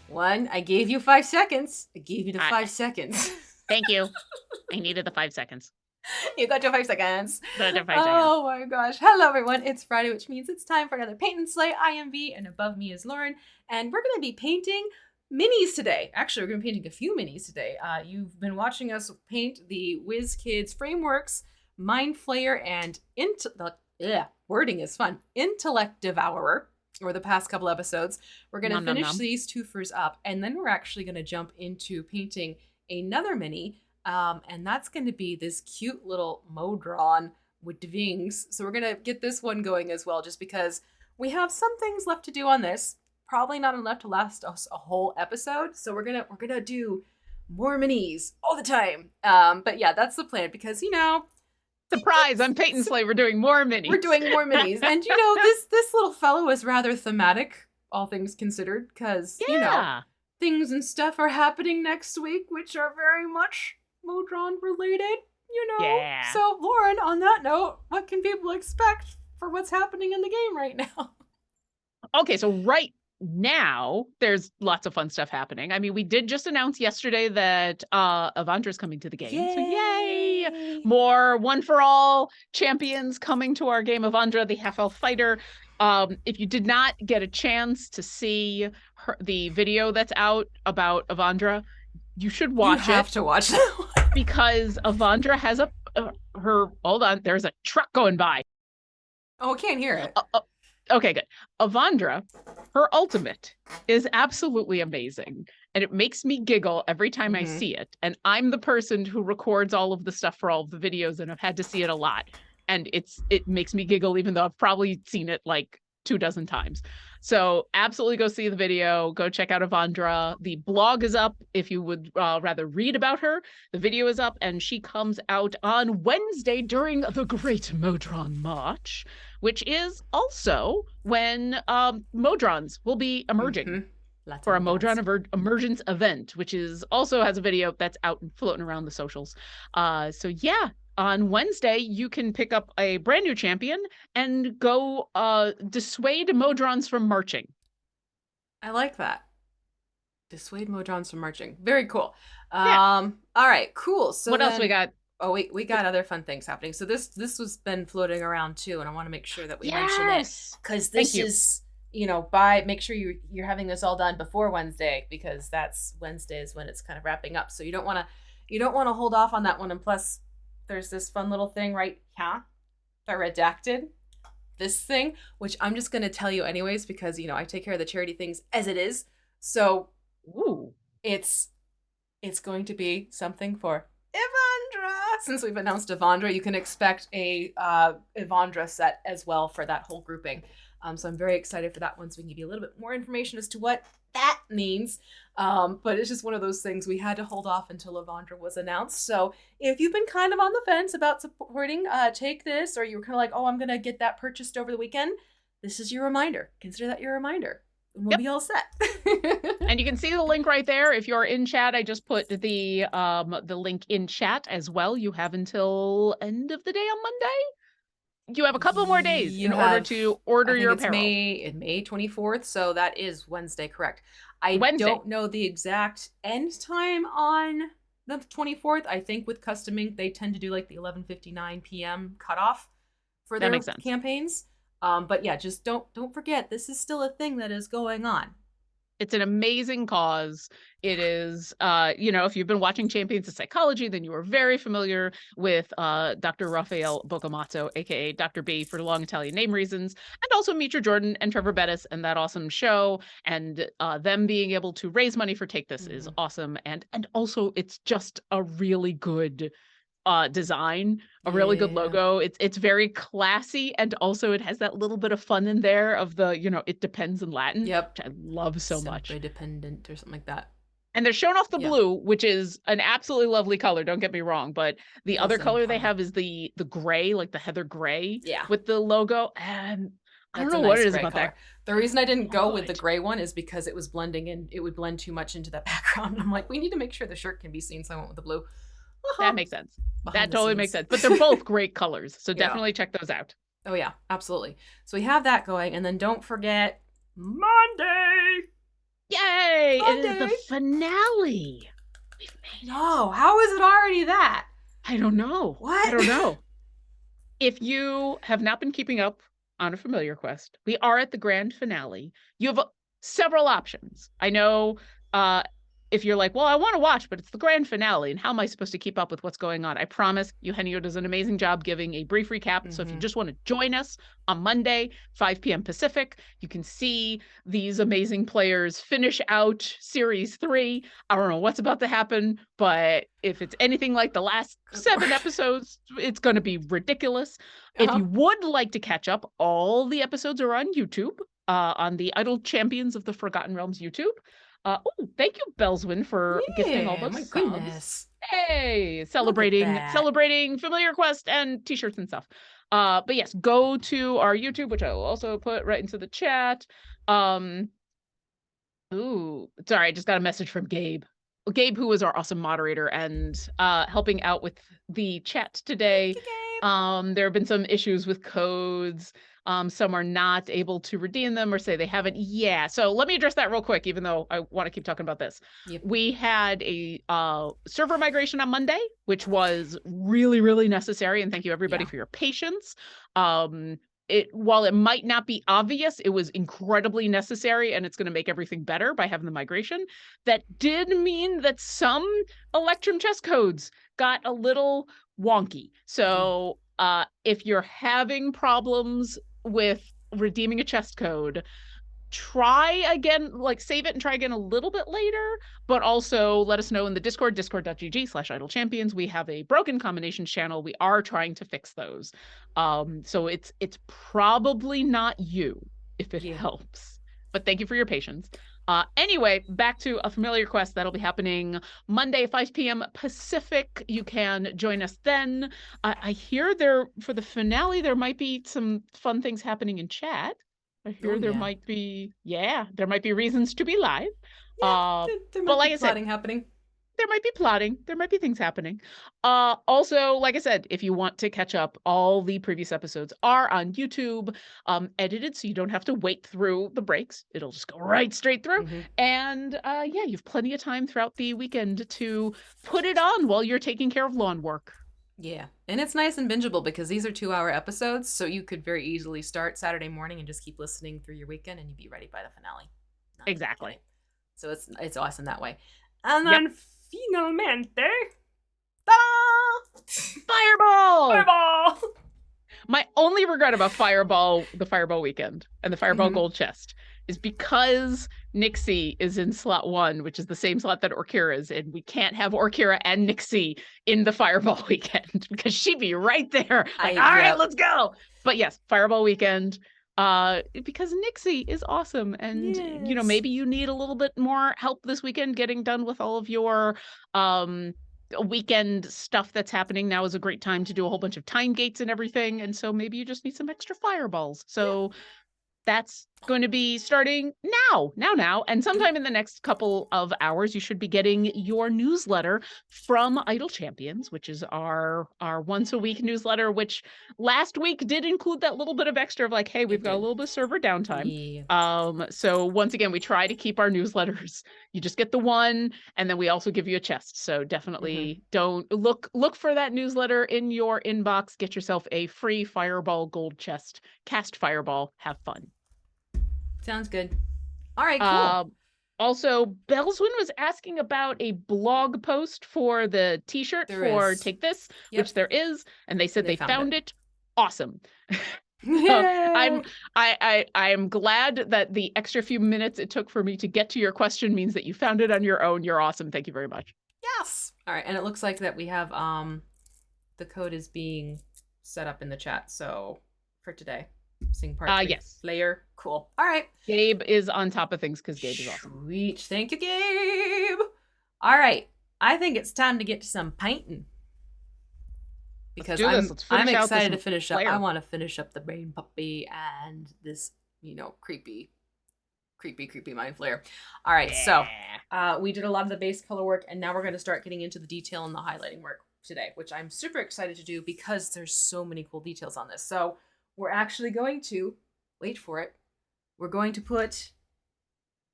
One, I gave you 5 seconds. I gave you the 5 seconds. Thank you. I needed the 5 seconds. You got your 5 seconds. Got your 5 Oh my gosh. Hello, everyone. It's Friday, which means it's time for another Paint and Slay. I am Vee, and above me is Lauren. And we're going to be painting minis today. Actually, we're going to be painting a few minis today. You've been watching us paint the WizKids Frameworks, Mindflayer, and wording is fun. Intellect Devourer. Or the past couple episodes. We're going to finish these twofers up, and then we're actually going to jump into painting another mini, and that's going to be this cute little modron with wings. So we're going to get this one going as well, just because we have some things left to do on this. Probably not enough to last us a whole episode, so we're gonna do more minis all the time. But yeah, that's the plan, because surprise, I'm Paint and Slay. We're doing more minis. We're doing more minis. And, this little fellow is rather thematic, all things considered, because, things and stuff are happening next week, which are very much modron related, Yeah. So, Lauren, on that note, what can people expect for what's happening in the game right now? Okay, so right now, there's lots of fun stuff happening. I mean, we did just announce yesterday that Avandra's coming to the game. Yay! So yay! More One for All champions coming to our game. Avandra, the half-elf fighter. If you did not get a chance to see the video that's out about Avandra, you should watch it. You have to watch that one. Because Avandra has hold on, there's a truck going by. Oh, I can't hear it. Okay, good. Avandra, her ultimate is absolutely amazing. And it makes me giggle every time I see it. And I'm the person who records all of the stuff for all of the videos, and I've had to see it a lot. And it makes me giggle, even though I've probably seen it like 24 times. So absolutely go see the video. Go check out Avandra. The blog is up if you would rather read about her. The video is up, and she comes out on Wednesday during the Great Modron March, which is also when modrons will be emerging for a modron emergence event, which is also has a video that's out and floating around the socials. So yeah, on Wednesday, you can pick up a brand new champion and go dissuade modrons from marching. I like that. Dissuade modrons from marching. Very cool. Yeah. All right, cool. So what else we got? Oh, we got other fun things happening. So this was been floating around too, and I want to make sure that we mention it, because this is, make sure you're having this all done before Wednesday, because that's Wednesday is when it's kind of wrapping up. So you don't want to hold off on that one. And plus, there's this fun little thing right here that redacted. This thing, which I'm just going to tell you anyways, because I take care of the charity things as it is. So, it's going to be something for Avandra. Since we've announced Avandra, you can expect a Avandra set as well for that whole grouping. So I'm very excited for that one, so we can give you a little bit more information as to what that means. But it's just one of those things we had to hold off until Avandra was announced. So if you've been kind of on the fence about supporting Take This, or you were kind of like, oh, I'm going to get that purchased over the weekend, this is your reminder. Consider that your reminder. And we'll be all set. And you can see the link right there. If you're in chat, I just put the link in chat as well. You have until end of the day on Monday. You have a couple more days in order to order your apparel. May 24th, so that is Wednesday, correct. I don't know the exact end time on the 24th. I think with custom ink, they tend to do like the 11:59 p.m. cutoff for their campaigns. But yeah, just don't forget, this is still a thing that is going on. It's an amazing cause. It is, if you've been watching Champions of Psychology, then you are very familiar with Dr. Raphael Bocamazzo, aka Dr. B for long Italian name reasons, and also Mitra Jordan and Trevor Bettis and that awesome show. And them being able to raise money for Take This is awesome. And also it's just a really good design, a really good logo. It's very classy, and also it has that little bit of fun in there of the, it depends in Latin, which I love so much. Dependent or something like that. And they're showing off the blue, which is an absolutely lovely color, don't get me wrong, but the other color they have is the gray, like the heather gray with the logo. And I don't know what it is about that. The reason I didn't go with the gray one is because it was blending in. It would blend too much into that background. I'm like, we need to make sure the shirt can be seen, so I went with the blue. That makes sense. That totally makes sense. But they're both great colors, so definitely check those out. Oh yeah, absolutely. So we have that going, and then don't forget Monday. Yay! Monday. It is the finale. We've made it. No, how is it already that? I don't know. What? I don't know. If you have not been keeping up on a Familiar Quest, we are at the grand finale. You have several options. I know if you're like, well, I want to watch, but it's the grand finale, and how am I supposed to keep up with what's going on? I promise Eugenio does an amazing job giving a brief recap. So if you just want to join us on Monday, 5 p.m. Pacific, you can see these amazing players finish out Series 3. I don't know what's about to happen, but if it's anything like the last 7 episodes, it's going to be ridiculous. If you would like to catch up, all the episodes are on YouTube, on the Idle Champions of the Forgotten Realms YouTube. Thank you, Belswin, for gifting all those subs. Goodness. Hey, celebrating Familiar Quest and t-shirts and stuff. But yes, go to our YouTube, which I will also put right into the chat. Sorry, I just got a message from Gabe. Gabe, who is our awesome moderator and helping out with the chat today. Thank you, Gabe. There have been some issues with codes. Some are not able to redeem them or say they haven't. Yeah, so let me address that real quick, even though I want to keep talking about this. We had a server migration on Monday, which was really, really necessary. And thank you, everybody, for your patience. While it might not be obvious, it was incredibly necessary, and it's going to make everything better by having the migration. That did mean that some Electrum chess codes got a little wonky. So if you're having problems with redeeming a chest code, try again, like save it and try again a little bit later, but also let us know in the Discord, discord.gg/idlechampions. We have a broken combinations channel. We are trying to fix those. So it's probably not you, if it helps. But thank you for your patience. Anyway, back to a Familiar Quest that'll be happening Monday, 5 p.m. Pacific. You can join us then. I hear for the finale, there might be some fun things happening in chat. I hear there might be reasons to be live. There might be plotting happening. There might be plotting. There might be things happening. Also, like I said, if you want to catch up, all the previous episodes are on YouTube, edited, so you don't have to wait through the breaks. It'll just go right straight through. And you have plenty of time throughout the weekend to put it on while you're taking care of lawn work. Yeah, and it's nice and bingeable because these are 2-hour episodes, so you could very easily start Saturday morning and just keep listening through your weekend, and you'd be ready by the finale. Exactly. So it's awesome that way. And then finalmente, ta-da! Fireball! My only regret about the Fireball weekend and the Fireball Gold Chest is because Nixie is in slot 1, which is the same slot that Orkira is in. We can't have Orkira and Nixie in the Fireball weekend because she'd be right there. Like, all right, let's go. But yes, Fireball weekend. Because Nixie is awesome, and maybe you need a little bit more help this weekend getting done with all of your weekend stuff that's happening. Now is a great time to do a whole bunch of time gates and everything, and so maybe you just need some extra fireballs. So that's going to be starting now, and sometime in the next couple of hours, you should be getting your newsletter from Idle Champions, which is our once a week newsletter, which last week did include that little bit of extra of like, hey, we've got a little bit of server downtime. So once again, we try to keep our newsletters. You just get the one, and then we also give you a chest. So definitely don't look for that newsletter in your inbox. Get yourself a free Fireball Gold chest. Cast Fireball. Have fun. Sounds good. All right, cool. Also, Bellswin was asking about a blog post for the t-shirt for is. Take This, Yep. which there is, and they said they found it. Awesome. So Yay! I am glad that the extra few minutes it took for me to get to your question means that you found it on your own. You're awesome. Thank you very much. Yes. All right, and it looks like that we have the code is being set up in the chat. So for today, seeing part 3. Yes. Flayer. Cool. All right. Gabe is on top of things because Gabe is awesome. Sweet. Thank you, Gabe. All right. I think it's time to get to some painting. Because I'm excited to finish up. I want to finish up the Rain Puppy and this, creepy Mindflayer. All right, yeah. So we did a lot of the base color work, and now we're going to start getting into the detail and the highlighting work today, which I'm super excited to do because there's so many cool details on this. So we're actually going to, wait for it, we're going to put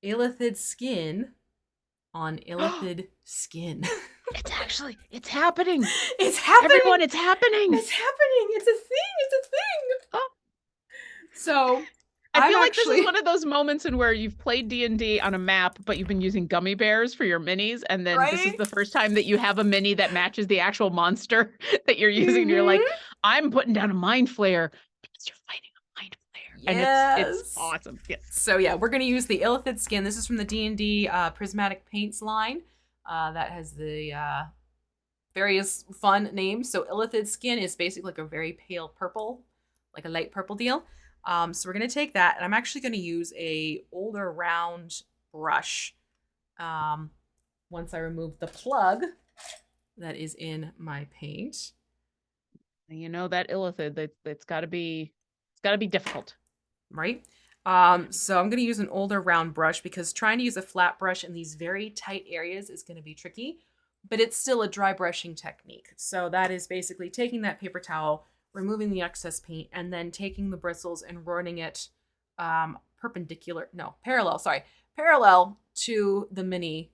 Illithid skin on Illithid skin. It's happening. It's happening. Everyone, it's happening. It's happening. It's a thing. It's a thing. Oh. So I feel like this is one of those moments in where you've played D&D on a map, but you've been using gummy bears for your minis, and then this is the first time that you have a mini that matches the actual monster that you're using. Mm-hmm. You're like, I'm putting down a Mindflayer because you're fighting a Mindflayer. Yes. And it's awesome. Yes. So yeah, we're going to use the Illithid skin. This is from the D&D Prismatic Paints line. That has the various fun names. So Illithid skin is basically like a very pale purple, like a light purple deal. So we're going to take that, and I'm actually going to use a older round brush once I remove the plug that is in my paint. You know that Illithid, it's got to be difficult. Right? So I'm going to use an older round brush because trying to use a flat brush in these very tight areas is going to be tricky, but it's still a dry brushing technique. So that is basically taking that paper towel, removing the excess paint, and then taking the bristles and running it parallel to the mini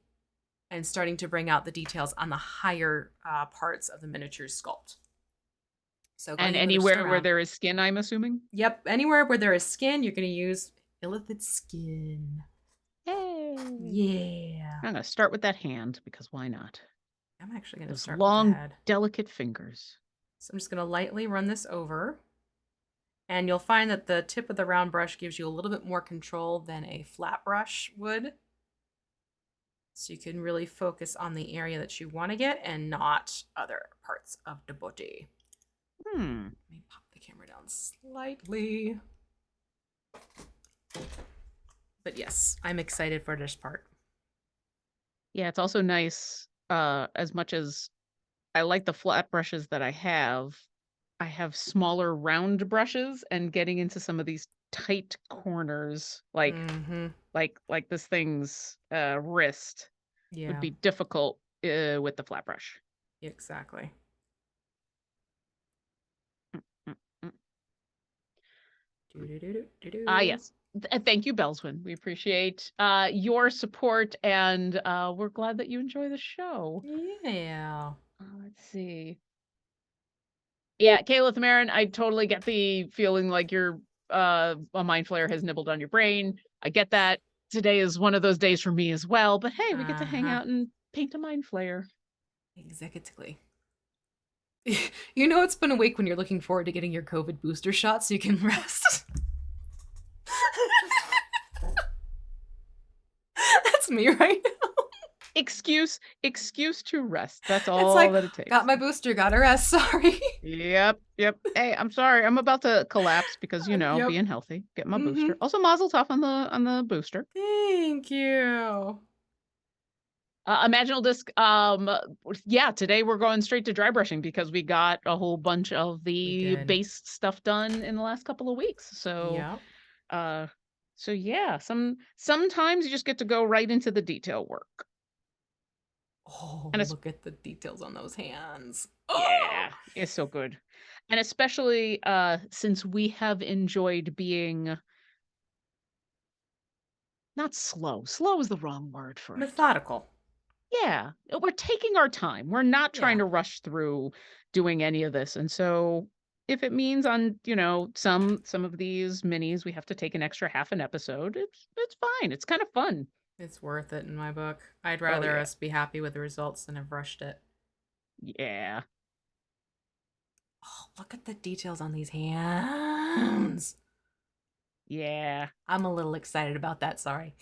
and starting to bring out the details on the higher parts of the miniature sculpt. So and anywhere where there is skin, I'm assuming? Yep. Anywhere where there is skin, you're going to use Illithid skin. Hey. Yeah. I'm going to start with that hand because why not? I'm actually going to start long, with the head. Delicate fingers. So I'm just going to lightly run this over. And you'll find that the tip of the round brush gives you a little bit more control than a flat brush would. So you can really focus on the area that you want to get and not other parts of the body. Let me pop the camera down slightly. But yes, I'm excited for this part. Yeah, it's also nice, as much as I like the flat brushes that I have smaller round brushes, and getting into some of these tight corners, like this thing's wrist would be difficult with the flat brush. Exactly. Yes. Thank you, Bellswin. We appreciate your support, and we're glad that you enjoy the show. Yeah. Let's see. Yeah, Kayla Marin, I totally get the feeling like you're a Mindflayer has nibbled on your brain. I get that. Today is one of those days for me as well, but hey, we get to hang out and paint a Mindflayer. Exactly. You know it's been a week when you're looking forward to getting your COVID booster shot so you can rest. That's me right now. Excuse to rest. That's all that it takes. Got my booster, gotta rest, sorry. Yep. Hey, I'm sorry. I'm about to collapse because, being healthy. Get my booster. Also, mazel tov on the booster. Thank you. Imaginal Disc, today we're going straight to dry brushing because we got a whole bunch of the base stuff done in the last couple of weeks. So, sometimes you just get to go right into the detail work. Oh, and look at the details on those hands. Yeah, it's so good. And especially since we have enjoyed being not slow. Slow is the wrong word for it. Methodical. Yeah, we're taking our time. We're not trying to rush through doing any of this. And so if it means on, some of these minis, we have to take an extra half an episode, it's fine. It's kind of fun. It's worth it in my book. I'd rather us be happy with the results than have rushed it. Yeah. Oh, look at the details on these hands. Yeah. I'm a little excited about that, sorry.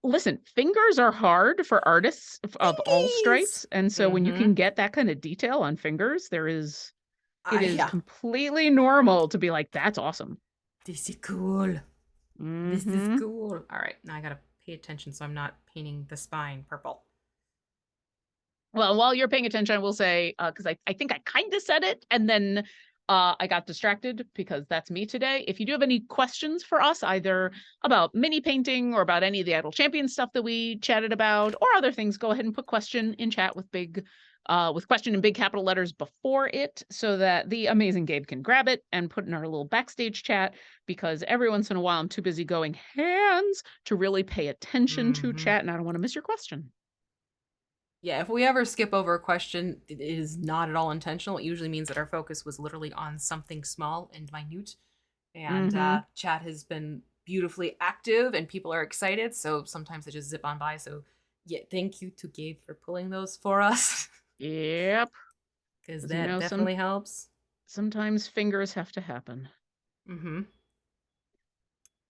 Listen, fingers are hard for artists of all stripes. And so when you can get that kind of detail on fingers, it is completely normal to be like, that's awesome. This is cool. This is cool. All right, now I gotta pay attention so I'm not painting the spine purple. Well, while you're paying attention, I will say, because I think I kind of said it, and then I got distracted because that's me today. If you do have any questions for us, either about mini painting or about any of the Idle Champion stuff that we chatted about, or other things, go ahead and put question in chat with question in big capital letters before it, so that the amazing Gabe can grab it and put in our little backstage chat. Because every once in a while, I'm too busy going hands to really pay attention to chat, and I don't want to miss your question. Yeah, if we ever skip over a question, it is not at all intentional. It usually means that our focus was literally on something small and minute. And chat has been beautifully active and people are excited. So sometimes they just zip on by. So yeah, thank you to Gabe for pulling those for us. Yep. Because that definitely helps. Sometimes fingers have to happen. Mm-hmm.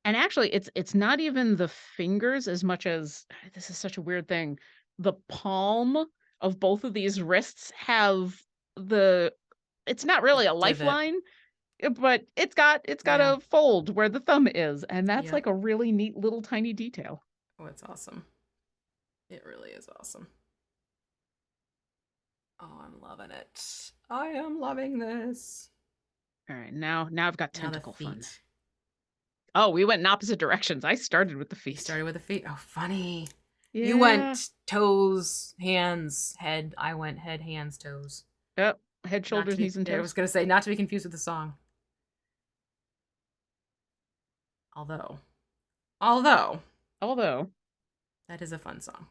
And actually, it's not even the fingers as much as, this is such a weird thing, the palm of both of these wrists have it's not really a lifeline, but it's got a fold where the thumb is, and that's like a really neat little tiny detail. Oh, it's awesome. It really is awesome. Oh, I'm loving it. I am loving this. All right, now I've got tentacle fun. Oh, we went in opposite directions. I started with the feet. You started with the feet. Oh, funny. Yeah. You went toes, hands, head. I went head, hands, toes. Yep. Head, shoulders, knees, and toes. I was going to say, not to be confused with the song. Although. That is a fun song.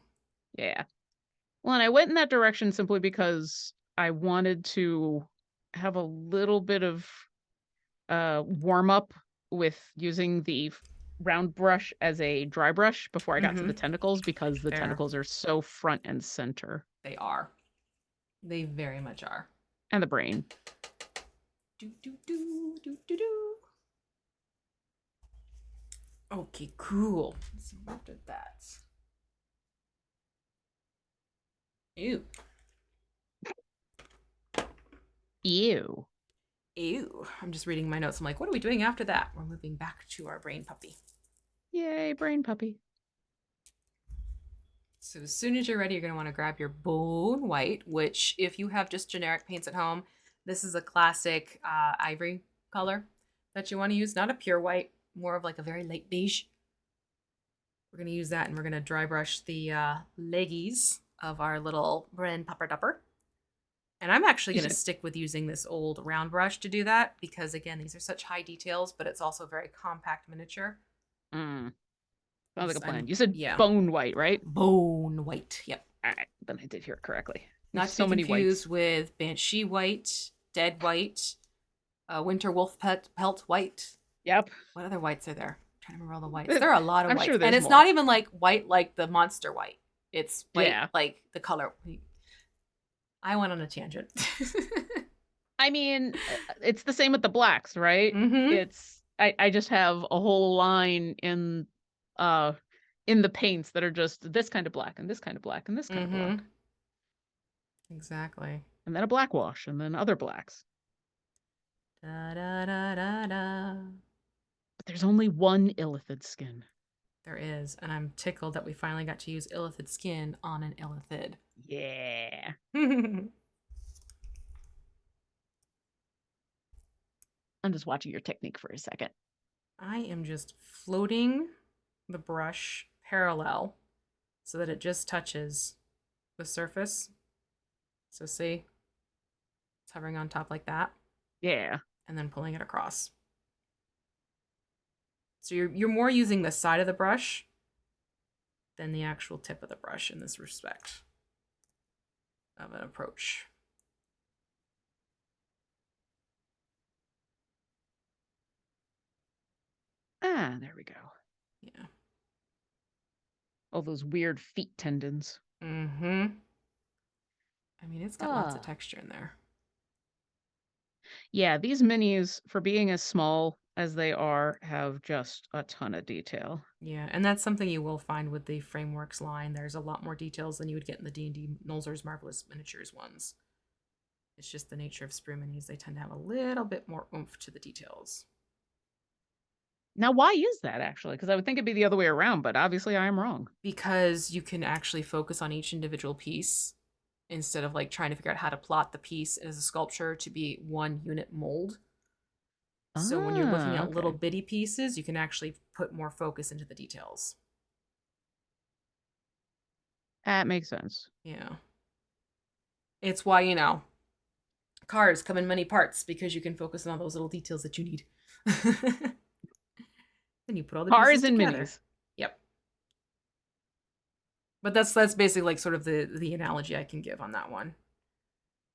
Yeah. Well, and I went in that direction simply because I wanted to have a little bit of warm up with using the round brush as a dry brush before I got to the tentacles, because the tentacles are so front and center. They are. They very much are. And the brain. Do, do, do, do, do, do. Okay, cool. So what did that? Ew. Ew. Ew. I'm just reading my notes. I'm like, what are we doing after that? We're moving back to our brain puppy. Yay, brain puppy. So as soon as you're ready, you're going to want to grab your bone white, which if you have just generic paints at home, this is a classic ivory color that you want to use. Not a pure white, more of like a very light beige. We're going to use that, and we're going to dry brush the leggies of our little brain pupper dupper. And I'm actually going to stick with using this old round brush to do that, because again, these are such high details, but it's also very compact miniature. Sounds like a plan. You said bone white, right? Bone white. Yep. All right, then I did hear it correctly. Not to be confused with banshee white, dead white, winter wolf pelt white. Yep. What other whites are there? I'm trying to remember all the whites. There are a lot of whites, sure, and it's not even like white like the monster white. It's white like the color. I went on a tangent. I mean, it's the same with the blacks, right? It's I just have a whole line in the paints that are just this kind of black and this kind of black and this kind of black. Exactly. And then a black wash and then other blacks. Da, da, da, da, da. But there's only one illithid skin. There is, and I'm tickled that we finally got to use illithid skin on an illithid. Yeah. I'm just watching your technique for a second. I am just floating the brush parallel so that it just touches the surface. So see, it's hovering on top like that. Yeah. And then pulling it across. So you're more using the side of the brush than the actual tip of the brush in this respect of an approach. Ah, there we go. Yeah. Oh, those weird feet tendons. Mm-hmm. I mean, it's got lots of texture in there. Yeah, these minis, for being as small as they are, have just a ton of detail. Yeah, and that's something you will find with the Frameworks line. There's a lot more details than you would get in the D&D Nolzur's Marvelous Miniatures ones. It's just the nature of sprue minis. They tend to have a little bit more oomph to the details. Now, why is that, actually? Because I would think it'd be the other way around, but obviously I am wrong. Because you can actually focus on each individual piece instead of like trying to figure out how to plot the piece as a sculpture to be one unit mold. So when you're looking at little Okay. bitty pieces, you can actually put more focus into the details. That makes sense. Yeah. It's why, cars come in many parts because you can focus on all those little details that you need. Then you put all the pieces Cars and together. minis. Yep. But that's basically like sort of the analogy I can give on that one.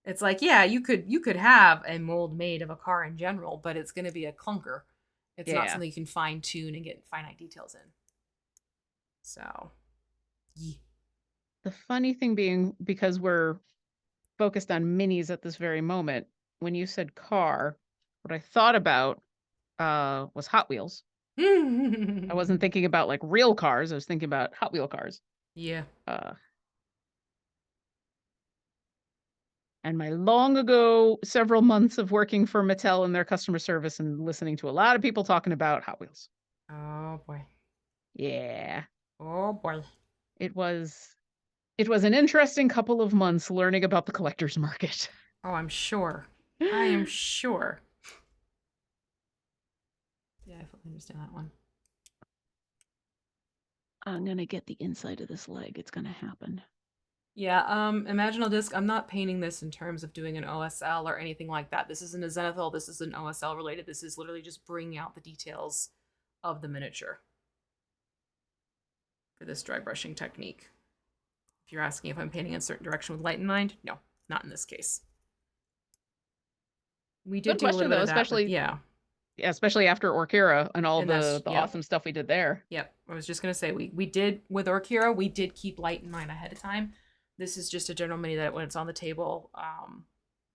It's like, yeah, you could have a mold made of a car in general, but it's going to be a clunker. It's not Yeah. something you can fine tune and get finite details in. So, yeah. The funny thing being, because we're focused on minis at this very moment, when you said car, what I thought about was Hot Wheels. I wasn't thinking about like real cars. I was thinking about Hot Wheel cars. Yeah. And my long ago, several months of working for Mattel and their customer service and listening to a lot of people talking about Hot Wheels. Oh boy. Yeah. Oh boy. It was an interesting couple of months learning about the collector's market. Oh, I'm sure. I am sure. Yeah, I fully understand that one. I'm gonna get the inside of this leg. It's gonna happen. Yeah, Imaginal Disc, I'm not painting this in terms of doing an OSL or anything like that. This isn't a Zenithal, this is an OSL related. This is literally just bringing out the details of the miniature for this dry brushing technique. If you're asking if I'm painting in a certain direction with light in mind, no, not in this case. We did Good do a question little bit though, of that with, especially after Orkira and all and that's, the yep. awesome stuff we did there. Yep. I was just gonna say we did with Orkira, we did keep light in mind ahead of time. This is just a general mini that when it's on the table,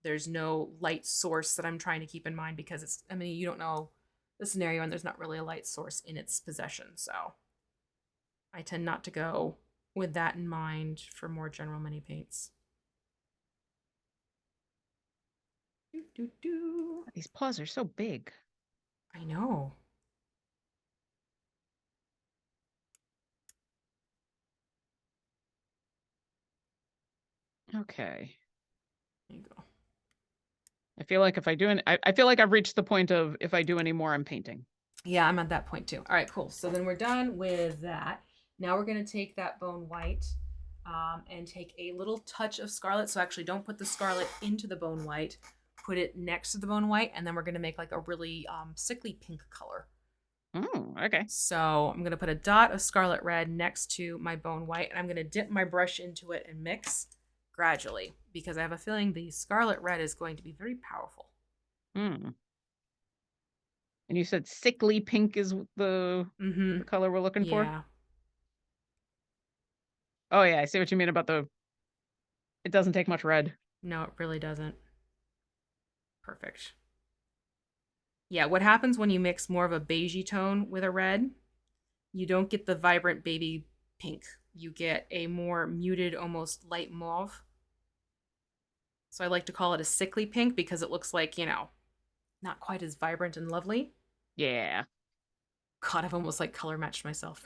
there's no light source that I'm trying to keep in mind because it's, I mean, you don't know the scenario and there's not really a light source in its possession. So I tend not to go with that in mind for more general mini paints. These paws are so big. I know. Okay. There you go. I feel like if I do I feel like I've reached the point of if I do any more, I'm painting. Yeah, I'm at that point too. All right, cool. So then we're done with that. Now we're going to take that bone white and take a little touch of scarlet. So actually don't put the scarlet into the bone white. Put it next to the bone white. And then we're going to make like a really sickly pink color. Oh, okay. So I'm going to put a dot of scarlet red next to my bone white. And I'm going to dip my brush into it and mix gradually. Because I have a feeling the scarlet red is going to be very powerful. Hmm. And you said sickly pink is the color we're looking for? Yeah. Oh, yeah. I see what you mean about it doesn't take much red. No, it really doesn't. Perfect. Yeah, what happens when you mix more of a beigey tone with a red, you don't get the vibrant baby pink. You get a more muted, almost light mauve. So I like to call it a sickly pink because it looks like, not quite as vibrant and lovely. Yeah. God, I've almost like color matched myself.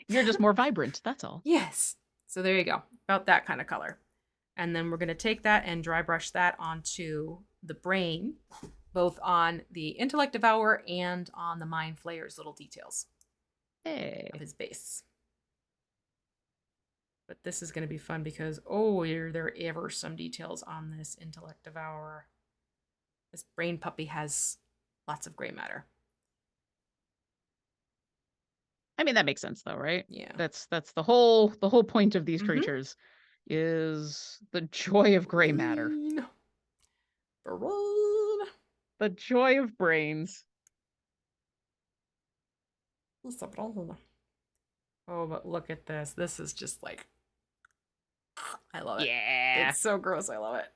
You're just more vibrant, that's all. Yes. So there you go. About that kind of color. And then we're going to take that and dry brush that onto the brain, both on the Intellect Devourer and on the Mindflayer's little details of his base. But this is going to be fun because, oh, are there ever some details on this Intellect Devourer. This brain puppy has lots of gray matter. I mean, that makes sense though, right? Yeah. That's the whole point of these creatures is the joy of gray matter. The joy of brains. Oh, but look at this. This is just like, I love it. Yeah. It's so gross. I love it.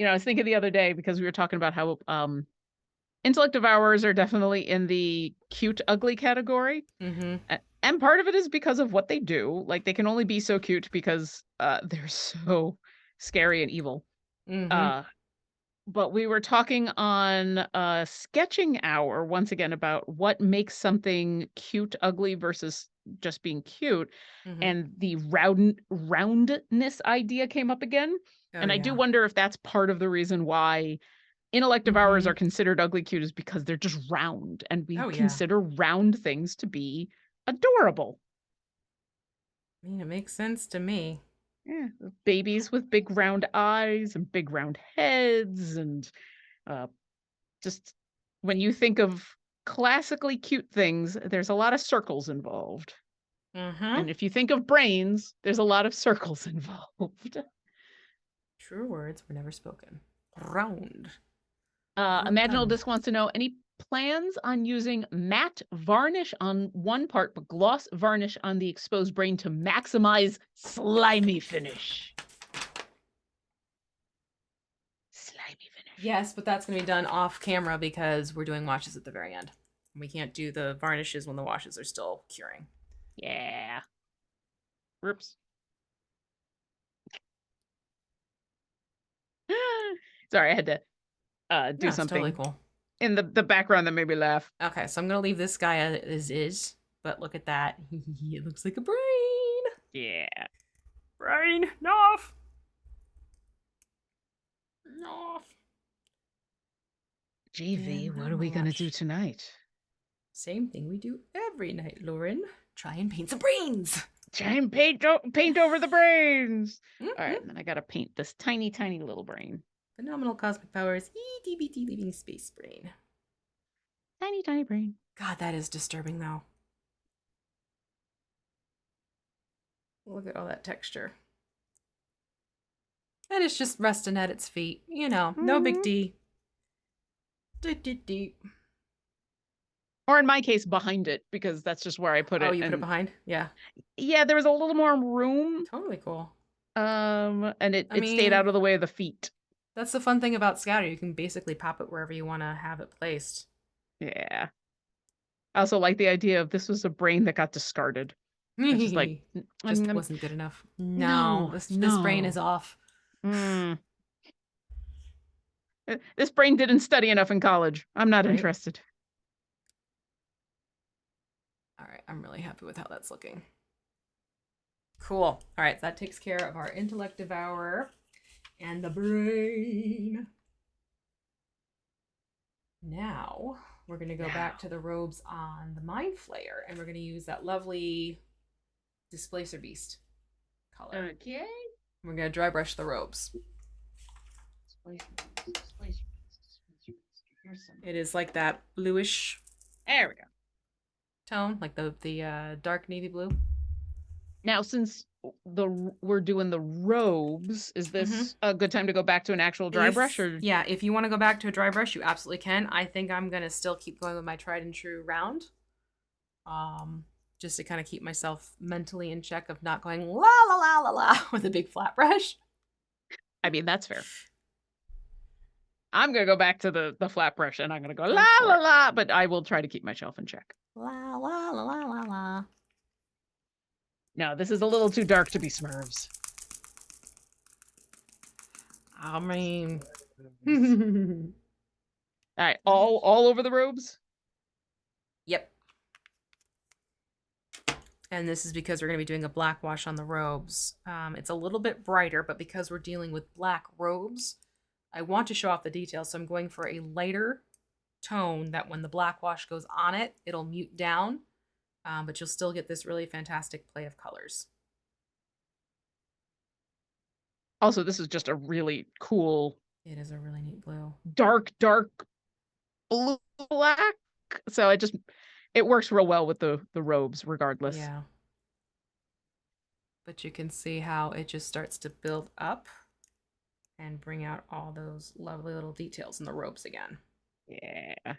I was thinking the other day, because we were talking about how Intellect Devourers are definitely in the cute, ugly category. Mm-hmm. And part of it is because of what they do. Like, they can only be so cute because they're so scary and evil. Mm-hmm. But we were talking on sketching hour once again about what makes something cute, ugly versus just being cute. Mm-hmm. And the roundness idea came up again. Oh, And I do yeah. wonder if that's part of the reason why Intellect Devourers are considered ugly cute, is because they're just round. And we Oh, yeah. consider round things to be adorable. I mean, it makes sense to me. Yeah, babies with big round eyes and big round heads, and uh, just when you think of classically cute things, there's a lot of circles involved. Mm-hmm. And if you think of brains, there's a lot of circles involved. True words were never spoken. Round. Imaginal Round. Disc wants to know, any plans on using matte varnish on one part but gloss varnish on the exposed brain to maximize slimy finish? Slimy finish. Yes, but that's going to be done off camera because we're doing washes at the very end. We can't do the varnishes when the washes are still curing. Yeah. Oops. Sorry, I had to do something totally cool. in the background that made me laugh. Okay, so I'm going to leave this guy as is, but look at that. It looks like a brain. Yeah. Brain. Noff. Noff. GV, what are we going to do tonight? Same thing we do every night, Lauren. Try and paint some brains. Try and paint over the brains. All right, and then I got to paint this tiny, tiny little brain. Phenomenal cosmic powers. EDBT living space brain. Tiny, tiny brain. God, that is disturbing, though. Look at all that texture. And it's just resting at its feet. No big D. D. Or in my case, behind it, because that's just where I put it. Oh, you put it behind? Yeah. Yeah, there was a little more room. Totally cool. And it stayed out of the way of the feet. That's the fun thing about Scatter. You can basically pop it wherever you want to have it placed. Yeah. I also like the idea of this was a brain that got discarded. It's just like, wasn't good enough. No, this brain is off. This brain didn't study enough in college. I'm not interested. All right, I'm really happy with how that's looking. Cool. All right, that takes care of our Intellect Devourer and the brain. Now we're going to go back to the robes on the Mindflayer, and we're going to use that lovely Displacer Beast color. Okay. We're going to dry brush the robes. It is like that bluish. There we go. Tone, like the dark navy blue. Now, since we're doing the robes, is this a good time to go back to an actual dry brush? Or yeah, if you want to go back to a dry brush, you absolutely can. I think I'm gonna still keep going with my tried and true round, just to kind of keep myself mentally in check of not going la la la la la with a big flat brush. I mean, that's fair. I'm gonna go back to the flat brush, and I'm gonna go la la la, but I will try to keep myself in check. La la la la la la. No, this is a little too dark to be Smurfs. I mean, all right, all over the robes. Yep. And this is because we're going to be doing a black wash on the robes. It's a little bit brighter, but because we're dealing with black robes, I want to show off the details, so I'm going for a lighter tone that when the black wash goes on it, it'll mute down. But you'll still get this really fantastic play of colors. Also, this is just a really cool... It is a really neat blue. Dark blue black. So it works real well with the robes regardless. Yeah. But you can see how it just starts to build up and bring out all those lovely little details in the robes again. Yeah.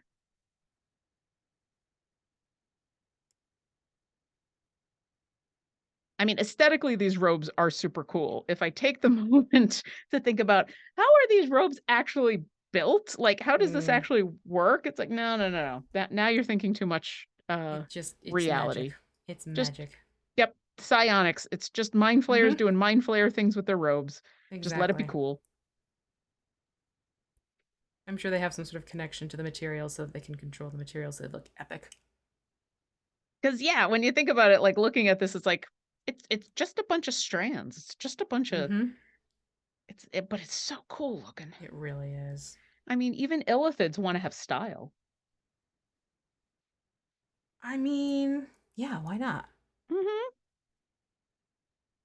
I mean, aesthetically, these robes are super cool. If I take the moment to think about how are these robes actually built? Like, how does this actually work? It's like, no. That now you're thinking too much It's magic. reality. It's Just magic. yep, psionics. It's just Mindflayers doing Mindflayer things with their robes. Just let it be Exactly. cool. I'm sure they have some sort of connection to the materials so that they can control the materials so they look epic. Because yeah, when you think about it, like looking at this, it's like it's just a bunch of strands. It's just a bunch of but it's so cool looking. It really is. I mean, even illithids want to have style. I mean, yeah, why not?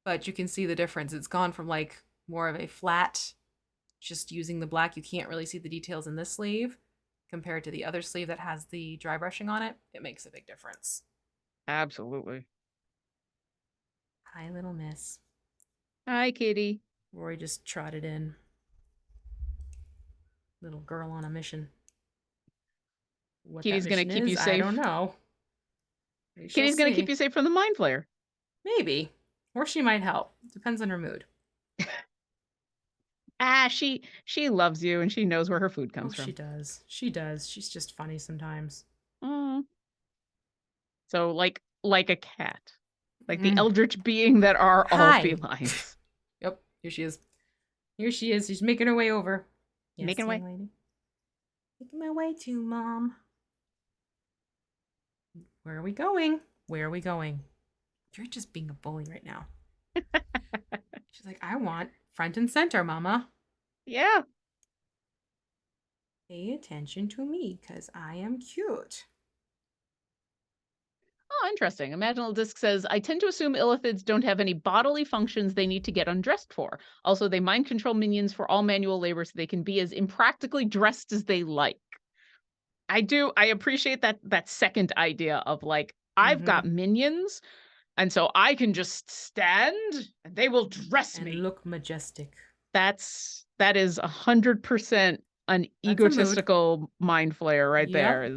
But you can see the difference. It's gone from like more of a flat, just using the black. You can't really see the details in this sleeve compared to the other sleeve that has the dry brushing on it. It makes a big difference. Absolutely. Hi, little miss. Hi, kitty. Rory just trotted in. Little girl on a mission. What Kitty's that gonna mission keep you is, I safe. don't know. Kitty's gonna keep you safe from the Mindflayer. Maybe. Or she might help. Depends on her mood. She loves you and she knows where her food comes from. She does. She does. She's just funny sometimes. So like a cat. Like the eldritch being that are all felines. Yep, here she is. Here she is. She's making her way over. Yes, making her way. Lady. Making my way to Mom. Where are we going? Where are we going? You're just being a bully right now. She's like, I want front and center, Mama. Yeah. Pay attention to me, because I am cute. Oh, interesting. Imaginal Disc says, I tend to assume illithids don't have any bodily functions they need to get undressed for. Also, they mind control minions for all manual labor so they can be as impractically dressed as they like. I appreciate that second idea of like, I've got minions, and so I can just stand and they will dress me. Look majestic. That is 100% an egotistical Mindflayer right there.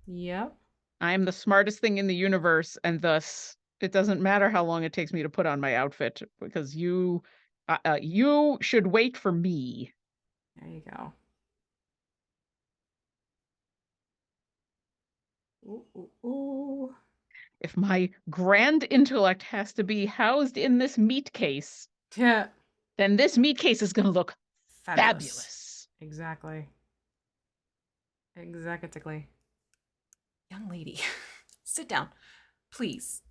Yep. I am the smartest thing in the universe, and thus it doesn't matter how long it takes me to put on my outfit because you should wait for me. There you go. Ooh. If my grand intellect has to be housed in this meat case, then this meat case is going to look fabulous. Exactly. Exactly. Young lady, sit down, please.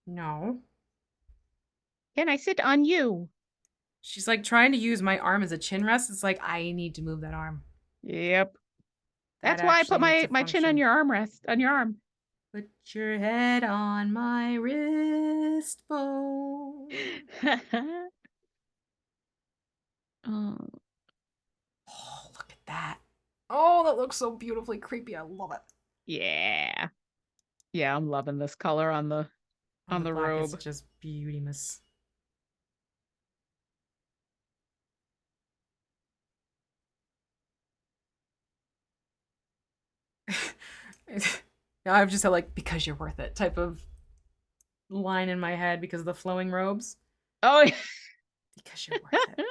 No. Can I sit on you? She's like trying to use my arm as a chin rest. It's like, I need to move that arm. Yep. That's why I put my chin on your armrest, on your arm. Put your head on my wrist bone. Oh, look at that. Oh, that looks so beautifully creepy. I love it. Yeah. Yeah, I'm loving this color on the robe. It's just beautimous. Now I've just had like, because you're worth it type of line in my head because of the flowing robes. Oh, because you're worth it.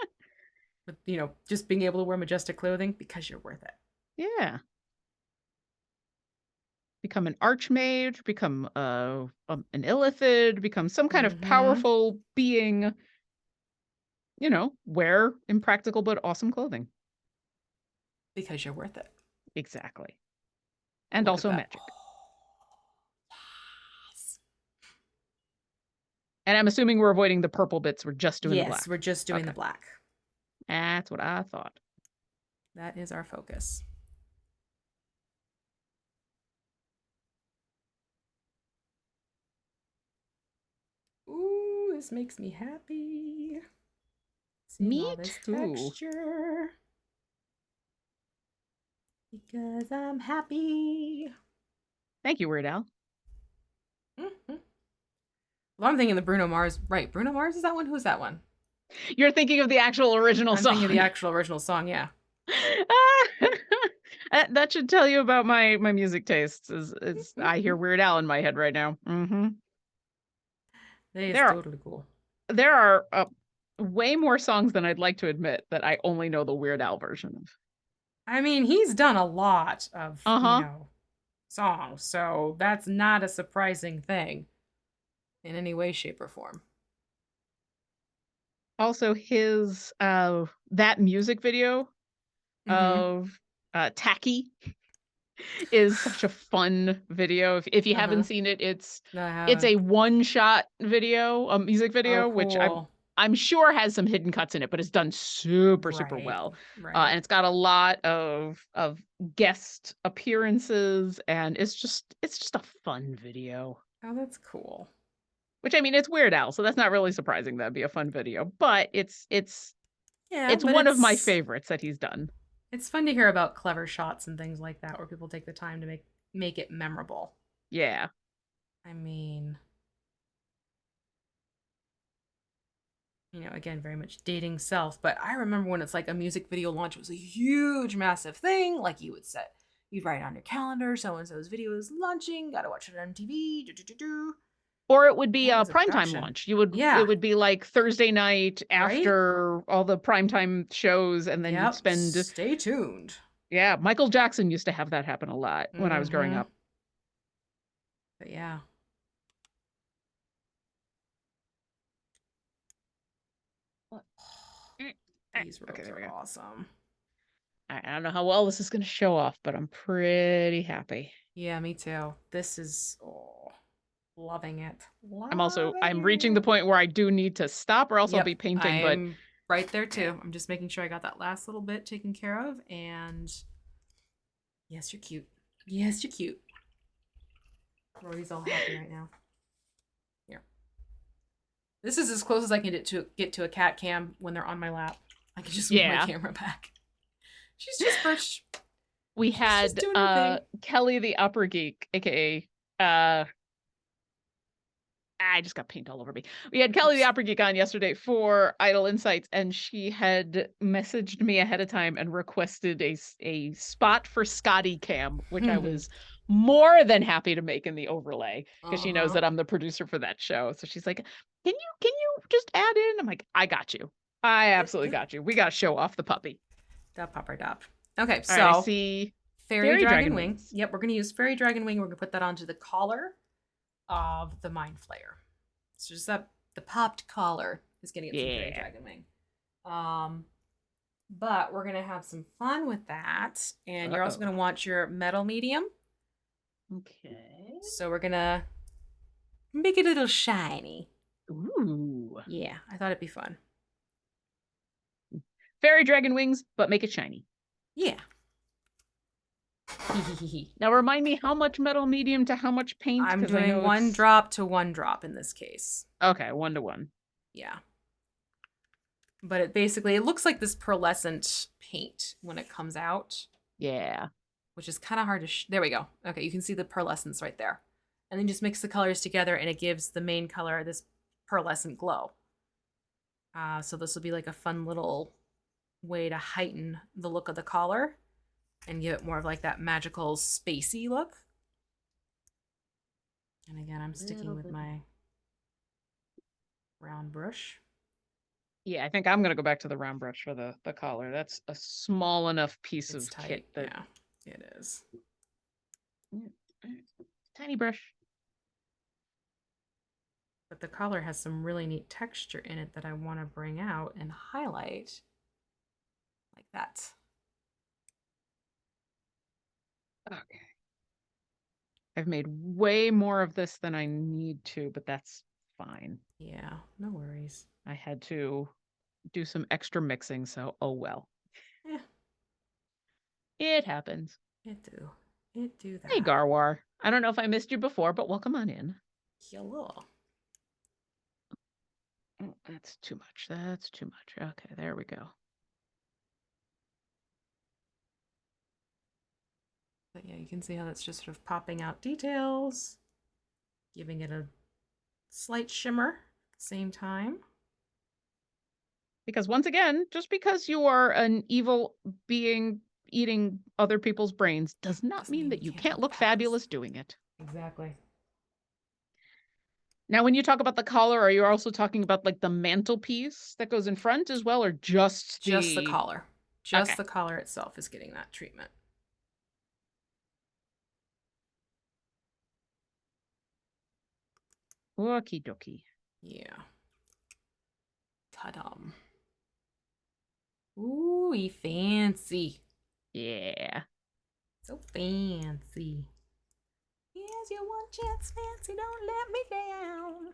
But, just being able to wear majestic clothing because you're worth it. Yeah. Become an archmage, become an illithid, become some kind of powerful being, wear impractical but awesome clothing. Because you're worth it. Exactly. And also magic. Yes. And I'm assuming we're avoiding the purple bits. We're just doing the black. Yes, we're just doing the black. That's what I thought. That is our focus. Ooh, this makes me happy. Seeing all this texture. Because I'm happy. Thank you, Weird Al. Well, I'm thinking the Bruno Mars. Right, Bruno Mars is that one? Who's that one? You're thinking of the actual original song. I'm thinking of the actual original song, yeah. That should tell you about my music tastes. I hear Weird Al in my head right now. It's totally cool. There are way more songs than I'd like to admit that I only know the Weird Al version of. I mean, he's done a lot of, songs, so that's not a surprising thing in any way, shape, or form. Also, his that music video of Tacky is such a fun video. If you haven't seen it, it's a one-shot video, a music video, which I'm sure has some hidden cuts in it, but it's done super well. And it's got a lot of guest appearances, and it's just a fun video. Oh, that's cool. Which, I mean, it's Weird Al, so that's not really surprising that'd be a fun video, but it's one of my favorites that he's done. It's fun to hear about clever shots and things like that where people take the time to make it memorable. Yeah. I mean, again, very much dating self, but I remember when it's like a music video launch was a huge, massive thing. Like you'd write on your calendar, so-and-so's video is launching, gotta watch it on MTV, Or it would be a primetime launch. It would be like Thursday night after all the primetime shows, and then you'd spend. Stay tuned. Yeah, Michael Jackson used to have that happen a lot when I was growing up. But yeah. These ropes are awesome. I don't know how well this is going to show off, but I'm pretty happy. Yeah, me too. This is loving it. I'm reaching the point where I do need to stop, or else I'll be painting. I'm right there too. I'm just making sure I got that last little bit taken care of. And yes, you're cute. Yes, you're cute. Rory's all happy right now. Here. This is as close as I can get to a cat cam when they're on my lap. I can just move my camera back. She's just perched. We had Kelly the Opera Geek, aka I just got paint all over me. We had Kelly the Opera Geek on yesterday for Idle Insights, and she had messaged me ahead of time and requested a spot for Scotty Cam, which I was more than happy to make in the overlay, because she knows that I'm the producer for that show. So she's like, can you just add in? I'm like, I got you. I absolutely got you. We got to show off the puppy. The pupper dop. Okay, so I see Fairy Dragon Wing. Yep, we're going to use Fairy Dragon Wing. We're going to put that onto the collar of the Mindflayer. So just the popped collar is getting it some Fairy Dragon Wing. But we're going to have some fun with that. And you're also going to want your metal medium. Okay. So we're going to make it a little shiny. Ooh. Yeah, I thought it'd be fun. Fairy Dragon Wings, but make it shiny. Yeah. Now remind me, how much metal medium to how much paint? I'm doing 1 drop to 1 drop in this case. Okay, 1 to 1. Yeah. But it looks like this pearlescent paint when it comes out. Yeah. Which is kind of hard to there we go. Okay, you can see the pearlescence right there. And then just mix the colors together and it gives the main color this pearlescent glow. So this will be like a fun little way to heighten the look of the collar and give it more of like that magical spacey look. And again, I'm sticking with my round brush. Yeah, I think I'm going to go back to the round brush for the collar. That's a small enough piece of kit that... Yeah, it is. Tiny brush. But the collar has some really neat texture in it that I want to bring out and highlight like that. Okay. I've made way more of this than I need to, but that's fine. Yeah, no worries. I had to do some extra mixing, so oh well. Yeah. It happens. It do that. Hey, Garwar. I don't know if I missed you before, but welcome on in. Hello. Oh, that's too much. That's too much. Okay, there we go. But yeah, you can see how that's just sort of popping out details, giving it a slight shimmer at the same time. Because once again, just because you are an evil being eating other people's brains does not mean that you can't look fabulous doing it. Exactly. Now, when you talk about the collar, are you also talking about like the mantelpiece that goes in front as well, or just the collar? Just Okay. the collar itself is getting that treatment. Okie dokie. Yeah. Ta-dum. Ooh, fancy. Yeah. So fancy. Here's your one chance, fancy. Don't let me down.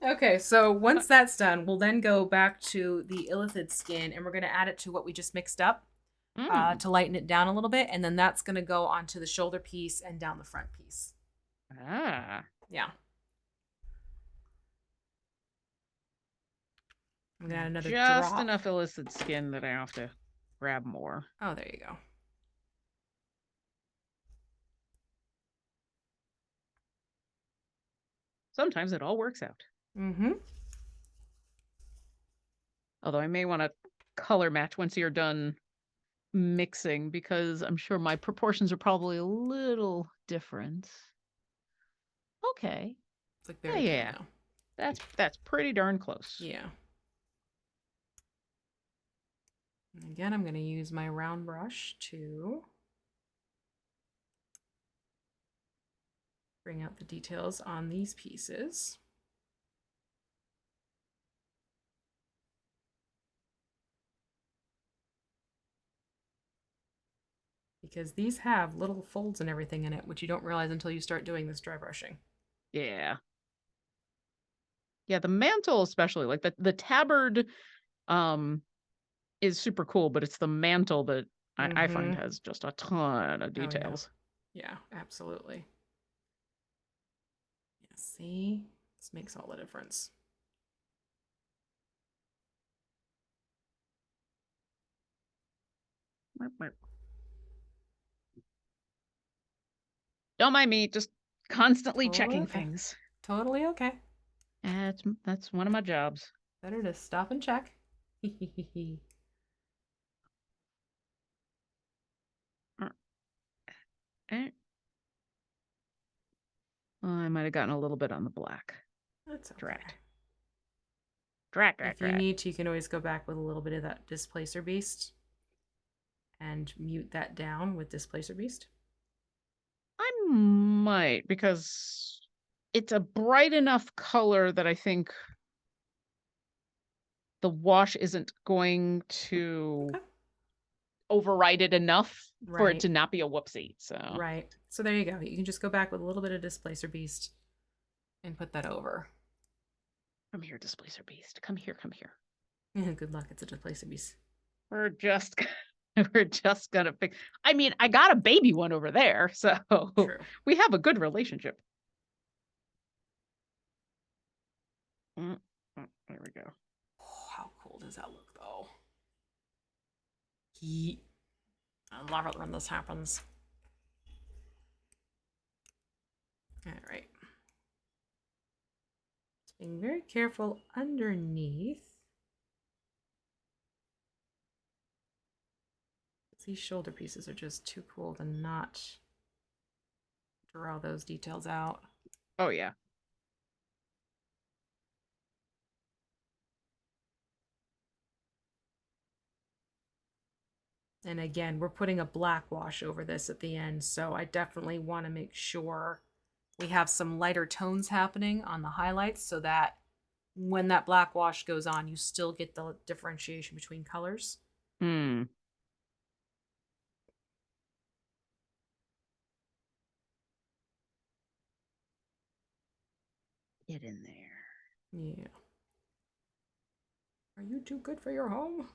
Okay, so once that's done, we'll then go back to the illithid skin and we're going to add it to what we just mixed up to lighten it down a little bit. And then that's going to go onto the shoulder piece and down the front piece. Ah. Yeah. I'm going to add another Just drop. enough illicit skin that I have to grab more. Oh, there you go. Sometimes it all works out. Mm-hmm. Although I may want to color match once you're done mixing, because I'm sure my proportions are probably a little different. Okay. It's like very pale Yeah. now. That's pretty darn close. Yeah. And again, I'm going to use my round brush to bring out the details on these pieces. Because these have little folds and everything in it, which you don't realize until you start doing this dry brushing. Yeah. Yeah, the mantle especially, like the tabard is super cool, but it's the mantle that I find has just a ton of details. Oh, yeah, absolutely. Yeah, see? This makes all the difference. Don't mind me, just constantly checking things. Totally okay. That's one of my jobs. Better to stop and check. I might have gotten a little bit on the black. That's okay. Drat. If you need to, you can always go back with a little bit of that Displacer Beast and mute that down with Displacer Beast. I might, because it's a bright enough color that I think the wash isn't going to override it enough for it to not be a whoopsie. So there you go. You can just go back with a little bit of Displacer Beast and put that over. Come here, Displacer Beast. Come here. Good luck. It's a Displacer Beast. We're just gonna fix. I mean, I got a baby one over there, so True. We have a good relationship. There we go. Oh, how cool does that look, though? Heat. I love it when this happens. All right. Just being very careful underneath. These shoulder pieces are just too cool to not draw those details out. Oh, yeah. And again, we're putting a black wash over this at the end, so I definitely want to make sure we have some lighter tones happening on the highlights so that when that black wash goes on, you still get the differentiation between colors. Hmm. Get in there. Yeah. Are you too good for your home?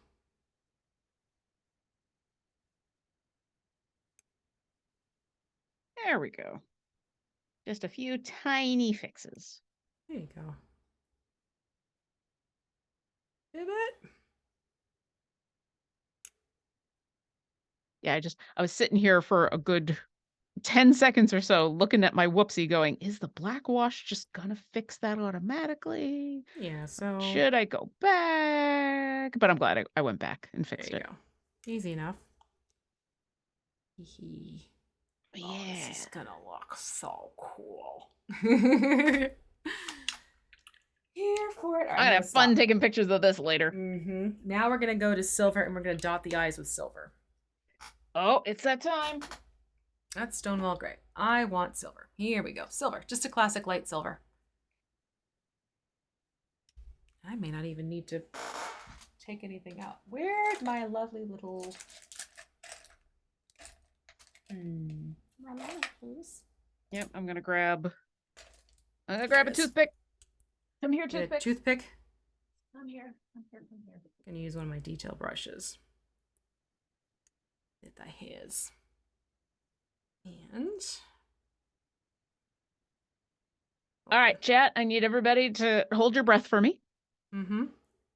There we go. Just a few tiny fixes. There you go. Pivot. Yeah, I was sitting here for a good 10 seconds or so looking at my whoopsie going, is the black wash just gonna fix that automatically? Yeah, so... should I go back? But I'm glad I went back and fixed it. There you go. Easy enough. Hee. Yeah. Oh, this is gonna look so cool. Here for it. I'm gonna have fun taking pictures of this later. Now we're gonna go to silver and we're gonna dot the eyes with silver. Oh, it's that time. That's Stonewall Gray. I want silver. Here we go. Silver. Just a classic light silver. I may not even need to take anything out. Where's my lovely little... My please. Yep, I'm gonna grab a toothpick. Come here, toothpick. Toothpick? I'm here. I'm gonna use one of my detail brushes. Get the hairs. And... All right, chat, I need everybody to hold your breath for me.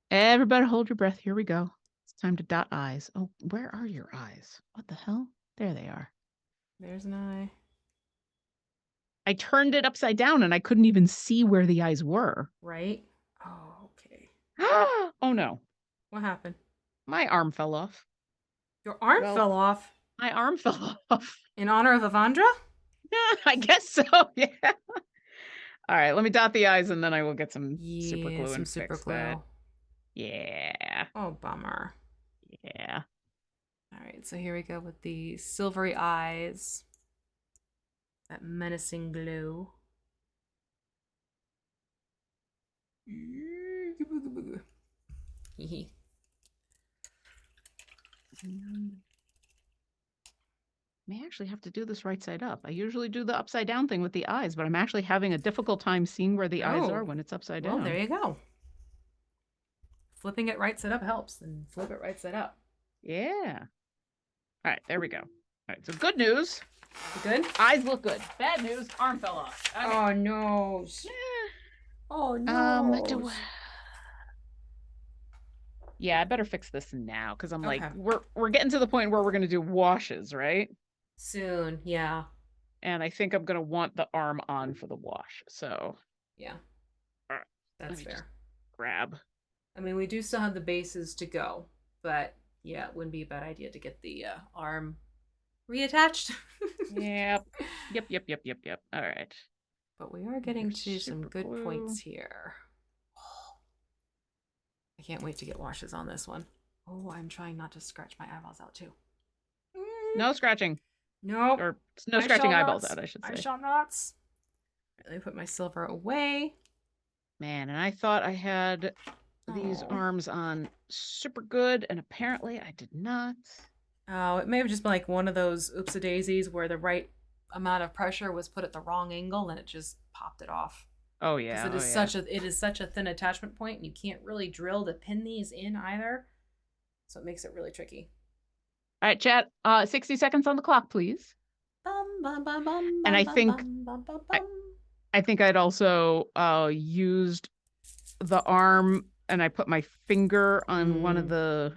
Everybody hold your breath. Here we go. It's time to dot eyes. Oh, where are your eyes? What the hell? There they are. There's an eye. I turned it upside down and I couldn't even see where the eyes were. Right? Oh, okay. Oh, no. What happened? My arm fell off. Your arm fell off? My arm fell off. In honor of Avandra? Yeah, I guess so, yeah. All right, let me dot the eyes and then I will get some super glue and fix that. Yeah. Oh, bummer. Yeah. All right, so here we go with the silvery eyes. That menacing glow. May actually have to do this right side up. I usually do the upside down thing with the eyes, but I'm actually having a difficult time seeing where the eyes are when it's upside down. Well, there you go. Flipping it right side up helps, and flip it right side up. Yeah. All right, there we go. All right, so good news. Good? Eyes look good. Bad news, arm fell off. Okay. Oh, no. Oh, no. Yeah, I better fix this now, because I'm like, we're getting to the point where we're going to do washes, right? Soon, yeah. And I think I'm going to want the arm on for the wash, so. Yeah. All right. That's fair. Grab. I mean, we do still have the bases to go, but yeah, it wouldn't be a bad idea to get the arm reattached. Yep. All right. But we are getting to some good points here. I can't wait to get washes on this one. Oh, I'm trying not to scratch my eyeballs out too. No scratching. Nope. Or no scratching eyeballs out, I should say. I shall not. Let me put my silver away. Man, and I thought I had these arms on super good, and apparently I did not. Oh, it may have just been like one of those oopsie-daisies where the right amount of pressure was put at the wrong angle and it just popped it off. Oh yeah. Because it is such a thin attachment point and you can't really drill to pin these in either. So it makes it really tricky. All right, chat. 60 seconds on the clock, please. And I think I think I'd also used the arm and I put my finger on one of the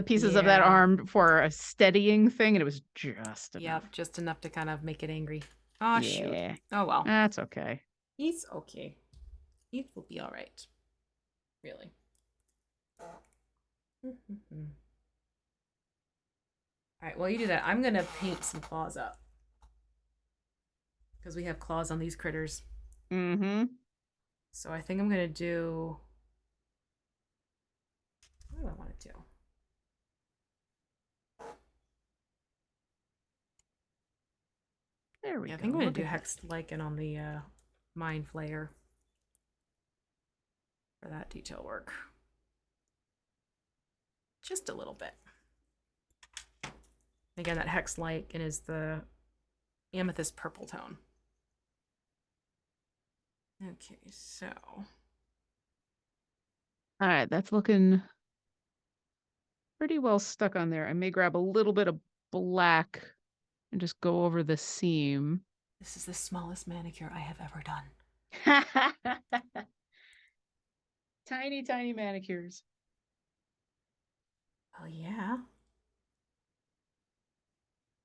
pieces of that arm for a steadying thing, and it was just enough. Yep, just enough to kind of make it angry. Oh, shoot. Oh, well. That's okay. He's okay. He will be all right. Really. All right, while you do that, I'm going to paint some claws up. Because we have claws on these critters. So I think I'm going to do... What do I want to do? There we go. I think I'm going to do Hex Lichen on the Mindflayer for that detail work. Just a little bit. Again, that Hex Lichen is the amethyst purple tone. Okay, so. All right, that's looking pretty well stuck on there. I may grab a little bit of black and just go over the seam. This is the smallest manicure I have ever done. Tiny, tiny manicures. Oh, yeah.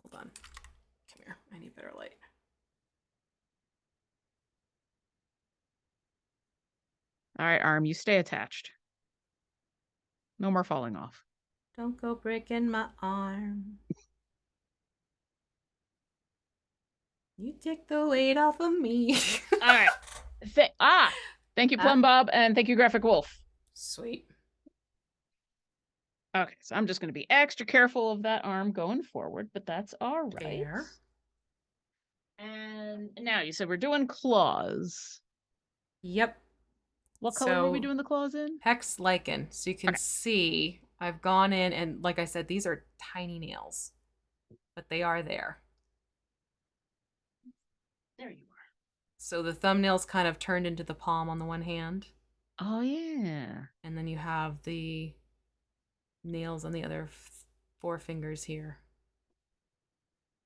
Hold on. Come here. I need better light. All right, arm, you stay attached. No more falling off. Don't go breaking my arm. You take the weight off of me. All right. Thank you, Plum Bob, and thank you, Graphic Wolf. Sweet. Okay, so I'm just going to be extra careful of that arm going forward, but that's all right. Fair. And now you said we're doing claws. Yep. What color were we doing the claws in? Hex lichen. So you can see I've gone in and like I said, these are tiny nails, but they are there. There you are. So the thumbnails kind of turned into the palm on the one hand. Oh, yeah. And then you have the nails on the other 4 fingers here.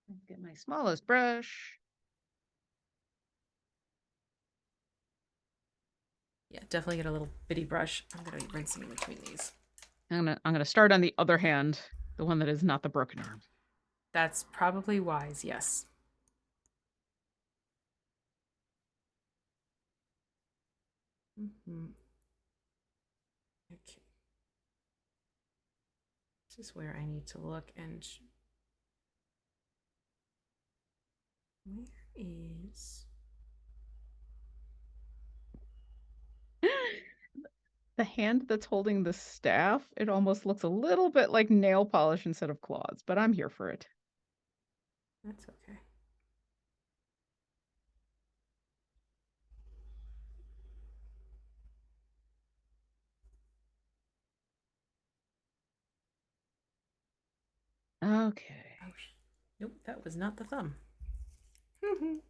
Let's get my smallest brush. Yeah, definitely get a little bitty brush. I'm gonna be rinsing in between these. I'm gonna start on the other hand, the one that is not the broken arm. That's probably wise, yes. Okay. This is where I need to look and where is the hand that's holding the staff? It almost looks a little bit like nail polish instead of claws, but I'm here for it. That's okay. Okay. Oh, nope, that was not the thumb. Did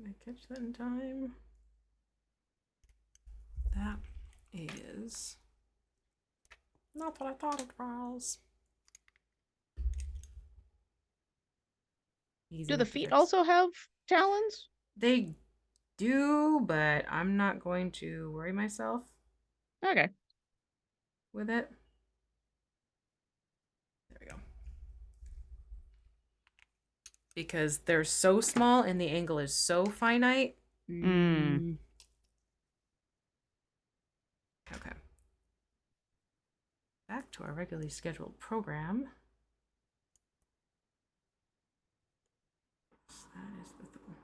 I catch that in time? That is not what I thought it was. Do the feet also have talons? They do, but I'm not going to worry myself. Okay. With it. There we go. Because they're so small and the angle is so finite. Okay. Back to our regularly scheduled program. That is the thing.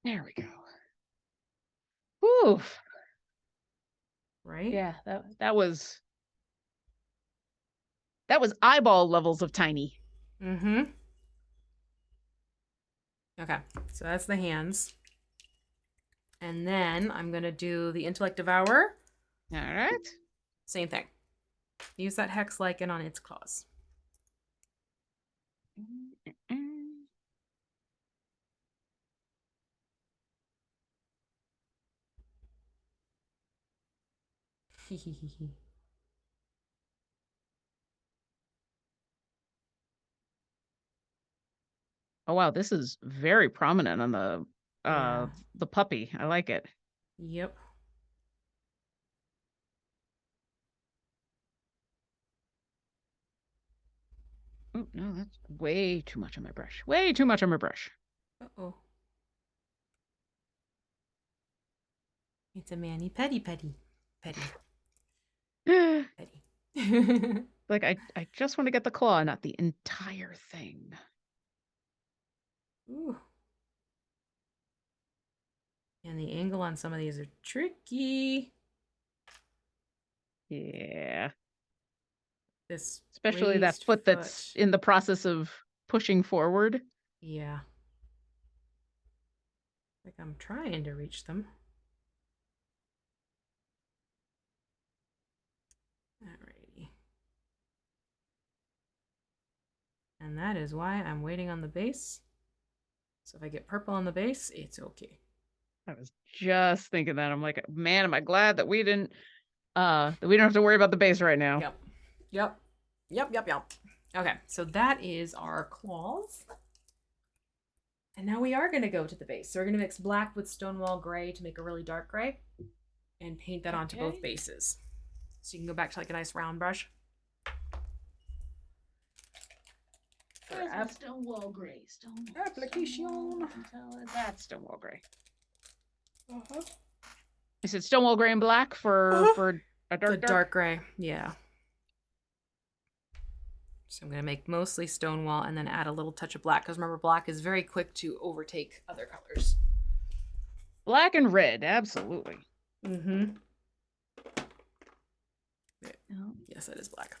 There we go. Whew. Right? Yeah, that was eyeball levels of tiny. Mm-hmm. Okay, so that's the hands. And then I'm going to do the Intellect Devourer. All right. Same thing. Use that hex lichen on its claws. Oh wow, this is very prominent on the puppy. I like it. Yep. Oh no, that's way too much on my brush. Way too much on my brush. Uh-oh. It's a mani-pedi. Petty. Like I just want to get the claw, not the entire thing. Ooh. And the angle on some of these are tricky. Yeah. This especially that foot that's in the process of pushing forward. Yeah. Like I'm trying to reach them. Alrighty. And that is why I'm waiting on the base. So if I get purple on the base, it's okay. I was just thinking that. I'm like, man, am I glad that we didn't that we don't have to worry about the base right now. Yep. Okay, so that is our claws. And now we are going to go to the base. So we're going to mix black with Stonewall Gray to make a really dark gray and paint that onto both bases. So you can go back to like a nice round brush. Stonewall Gray. Application. That's Stonewall Gray. Uh-huh. Is it Stonewall gray and black for a dark dark gray? Yeah. So I'm going to make mostly Stonewall and then add a little touch of black, because remember, black is very quick to overtake other colors. Black and red, absolutely. Mm-hmm. Oh, yes, that is black.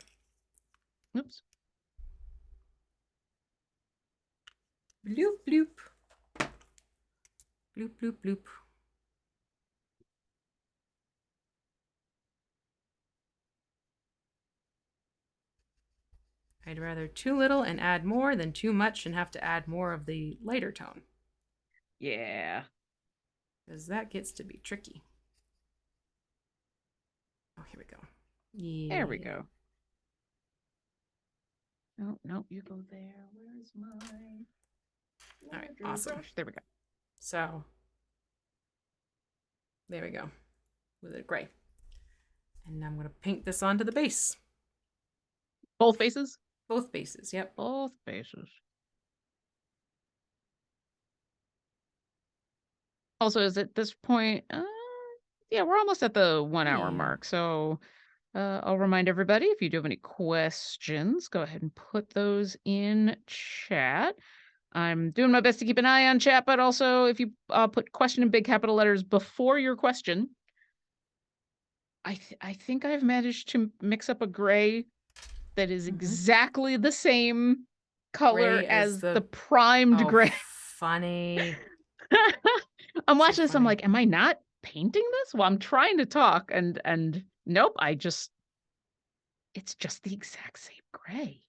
Oops. Bloop, bloop. Bloop, bloop, bloop. I'd rather too little and add more than too much and have to add more of the lighter tone. Yeah. Because that gets to be tricky. Oh, here we go. Yeah. There we go. Oh, no, you go there. Where's mine? All right, awesome. Brush? There we go. So, there we go. With it gray. And I'm going to paint this onto the base. Both bases? Both bases, yep. Both bases. Also, is at this point, yeah, we're almost at the 1 hour mark. So I'll remind everybody, if you do have any questions, go ahead and put those in chat. I'm doing my best to keep an eye on chat, but also if you put question in big capital letters before your question, I think I've managed to mix up a gray that is exactly the same color as the primed gray. Funny. I'm watching this. I'm like, am I not painting this? Well, I'm trying to talk and nope, it's just the exact same gray.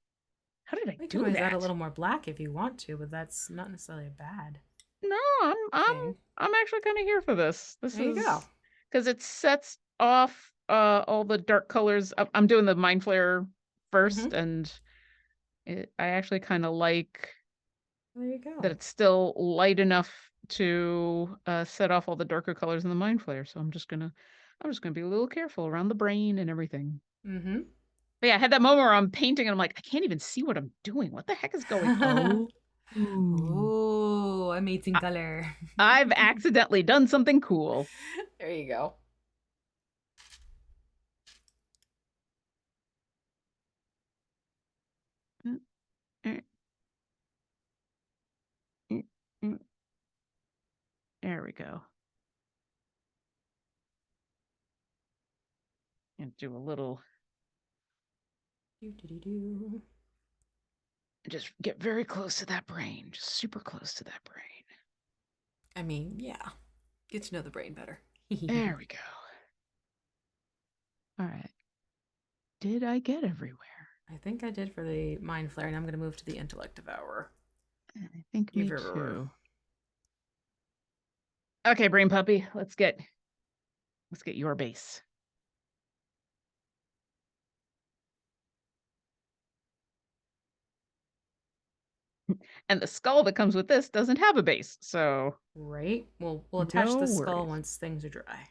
How did I do that? You can always add a little more black if you want to, but that's not necessarily bad. No, I'm actually kind of here for this. There you go. Because it sets off all the dark colors. I'm doing the Mindflayer first, and I actually kind of like there you go. that it's still light enough to set off all the darker colors in the Mindflayer. So I'm just gonna be a little careful around the brain and everything. But yeah, I had that moment where I'm painting and I'm like, I can't even see what I'm doing. What the heck is going on? Oh, amazing color. I've accidentally done something cool. There you go. There we go. And do a little. Just get very close to that brain. Just super close to that brain. I mean, yeah. Get to know the brain better. There we go. All right. Did I get everywhere? I think I did for the Mindflayer, and I'm going to move to the Intellect Devourer. I think me too. Okay, brain puppy, let's get your base. And the skull that comes with this doesn't have a base, so right. We'll attach the skull once things are dry.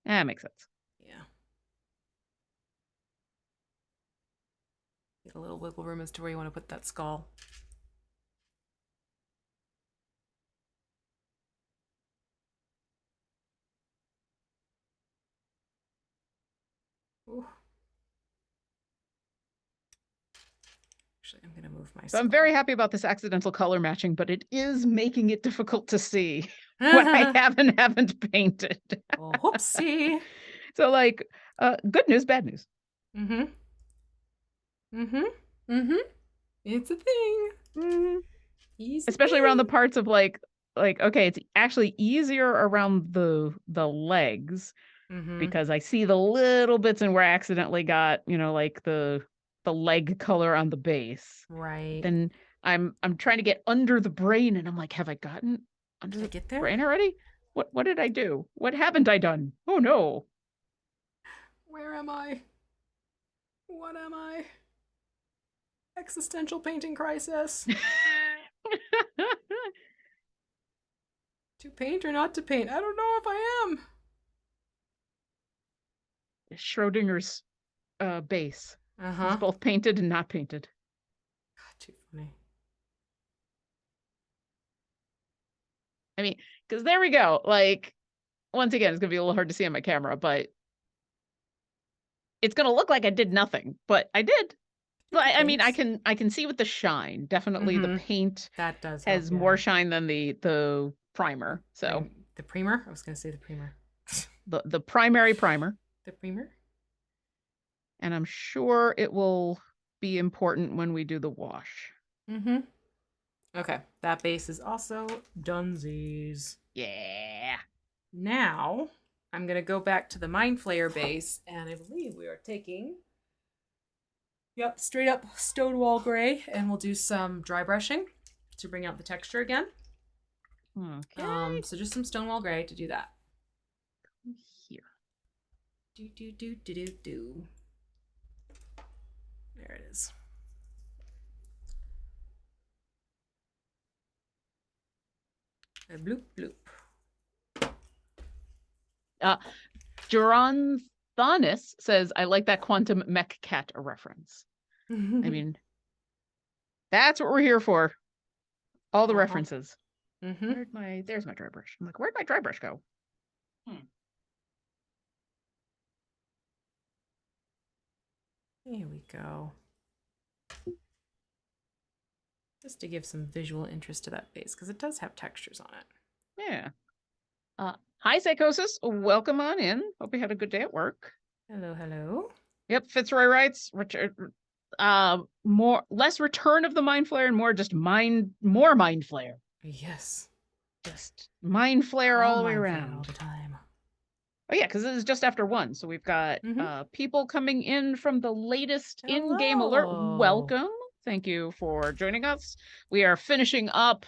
That makes sense. Yeah. Get a little wiggle room as to where you want to put that skull. Ooh. Actually, I'm going to move my skull. So I'm very happy about this accidental color matching, but it is making it difficult to see what I haven't painted. Oh, whoopsie. So like, good news, bad news. It's a thing. Especially around the parts of like, okay, it's actually easier around the legs because I see the little bits and where I accidentally got, like the leg color on the base. Right. Then I'm trying to get under the brain and I'm like, have I gotten under the brain already? What did I do? What haven't I done? Oh no. Where am I? What am I? Existential painting crisis. To paint or not to paint? I don't know if I am. Schrodinger's base. It's both painted and not painted. God, too funny. I mean, because there we go. Like, once again, it's going to be a little hard to see on my camera, but it's going to look like I did nothing, but I did. But I mean, I can see with the shine. Definitely the paint that does has help, more shine than the primer. So the primer? I was going to say the primer. the primary primer. The primer? And I'm sure it will be important when we do the wash. Okay, that base is also donesies. Yeah. Now, I'm going to go back to the Mindflayer base, and I believe we are taking, yep, straight up Stonewall Gray, and we'll do some dry brushing to bring out the texture again. Okay. So just some Stonewall Gray to do that. Here. Do. There it is. A bloop bloop. Duran Thanis says, I like that quantum mech cat reference. I mean, that's what we're here for. All the references. There's my dry brush. I'm like, where'd my dry brush go? Here we go. Just to give some visual interest to that base, because it does have textures on it. Yeah. Hi, Psychosis. Welcome on in. Hope you had a good day at work. Hello, hello. Yep, Fitzroy writes, less return of the Mindflayer and more Mindflayer. Yes. Just Mindflayer all the way around. All the time. Oh yeah, because this is just after 1. So we've got people coming in from the latest in-game alert. Welcome. Thank you for joining us. We are finishing up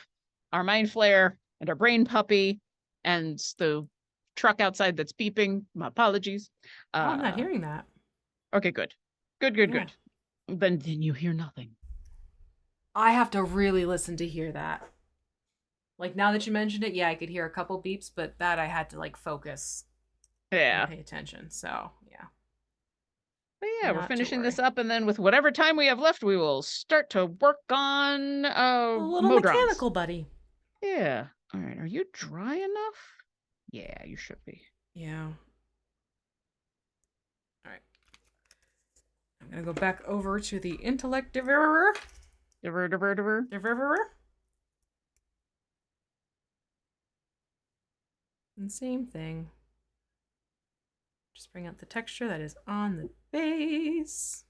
our Mindflayer and our brain puppy and the truck outside that's beeping. My apologies. I'm not hearing that. Okay, good. Good. Then you hear nothing. I have to really listen to hear that. Like, now that you mentioned it, yeah, I could hear a couple beeps, but that I had to, like, focus. Yeah. And pay attention, so, yeah. But yeah, we're finishing this up, and then with whatever time we have left, we will start to work on a little modrons. Mechanical buddy. Yeah. All right, are you dry enough? Yeah, you should be. Yeah. All right. I'm going to go back over to the Intellect Devourer. Devourer. And same thing. Just bring out the texture that is on the base.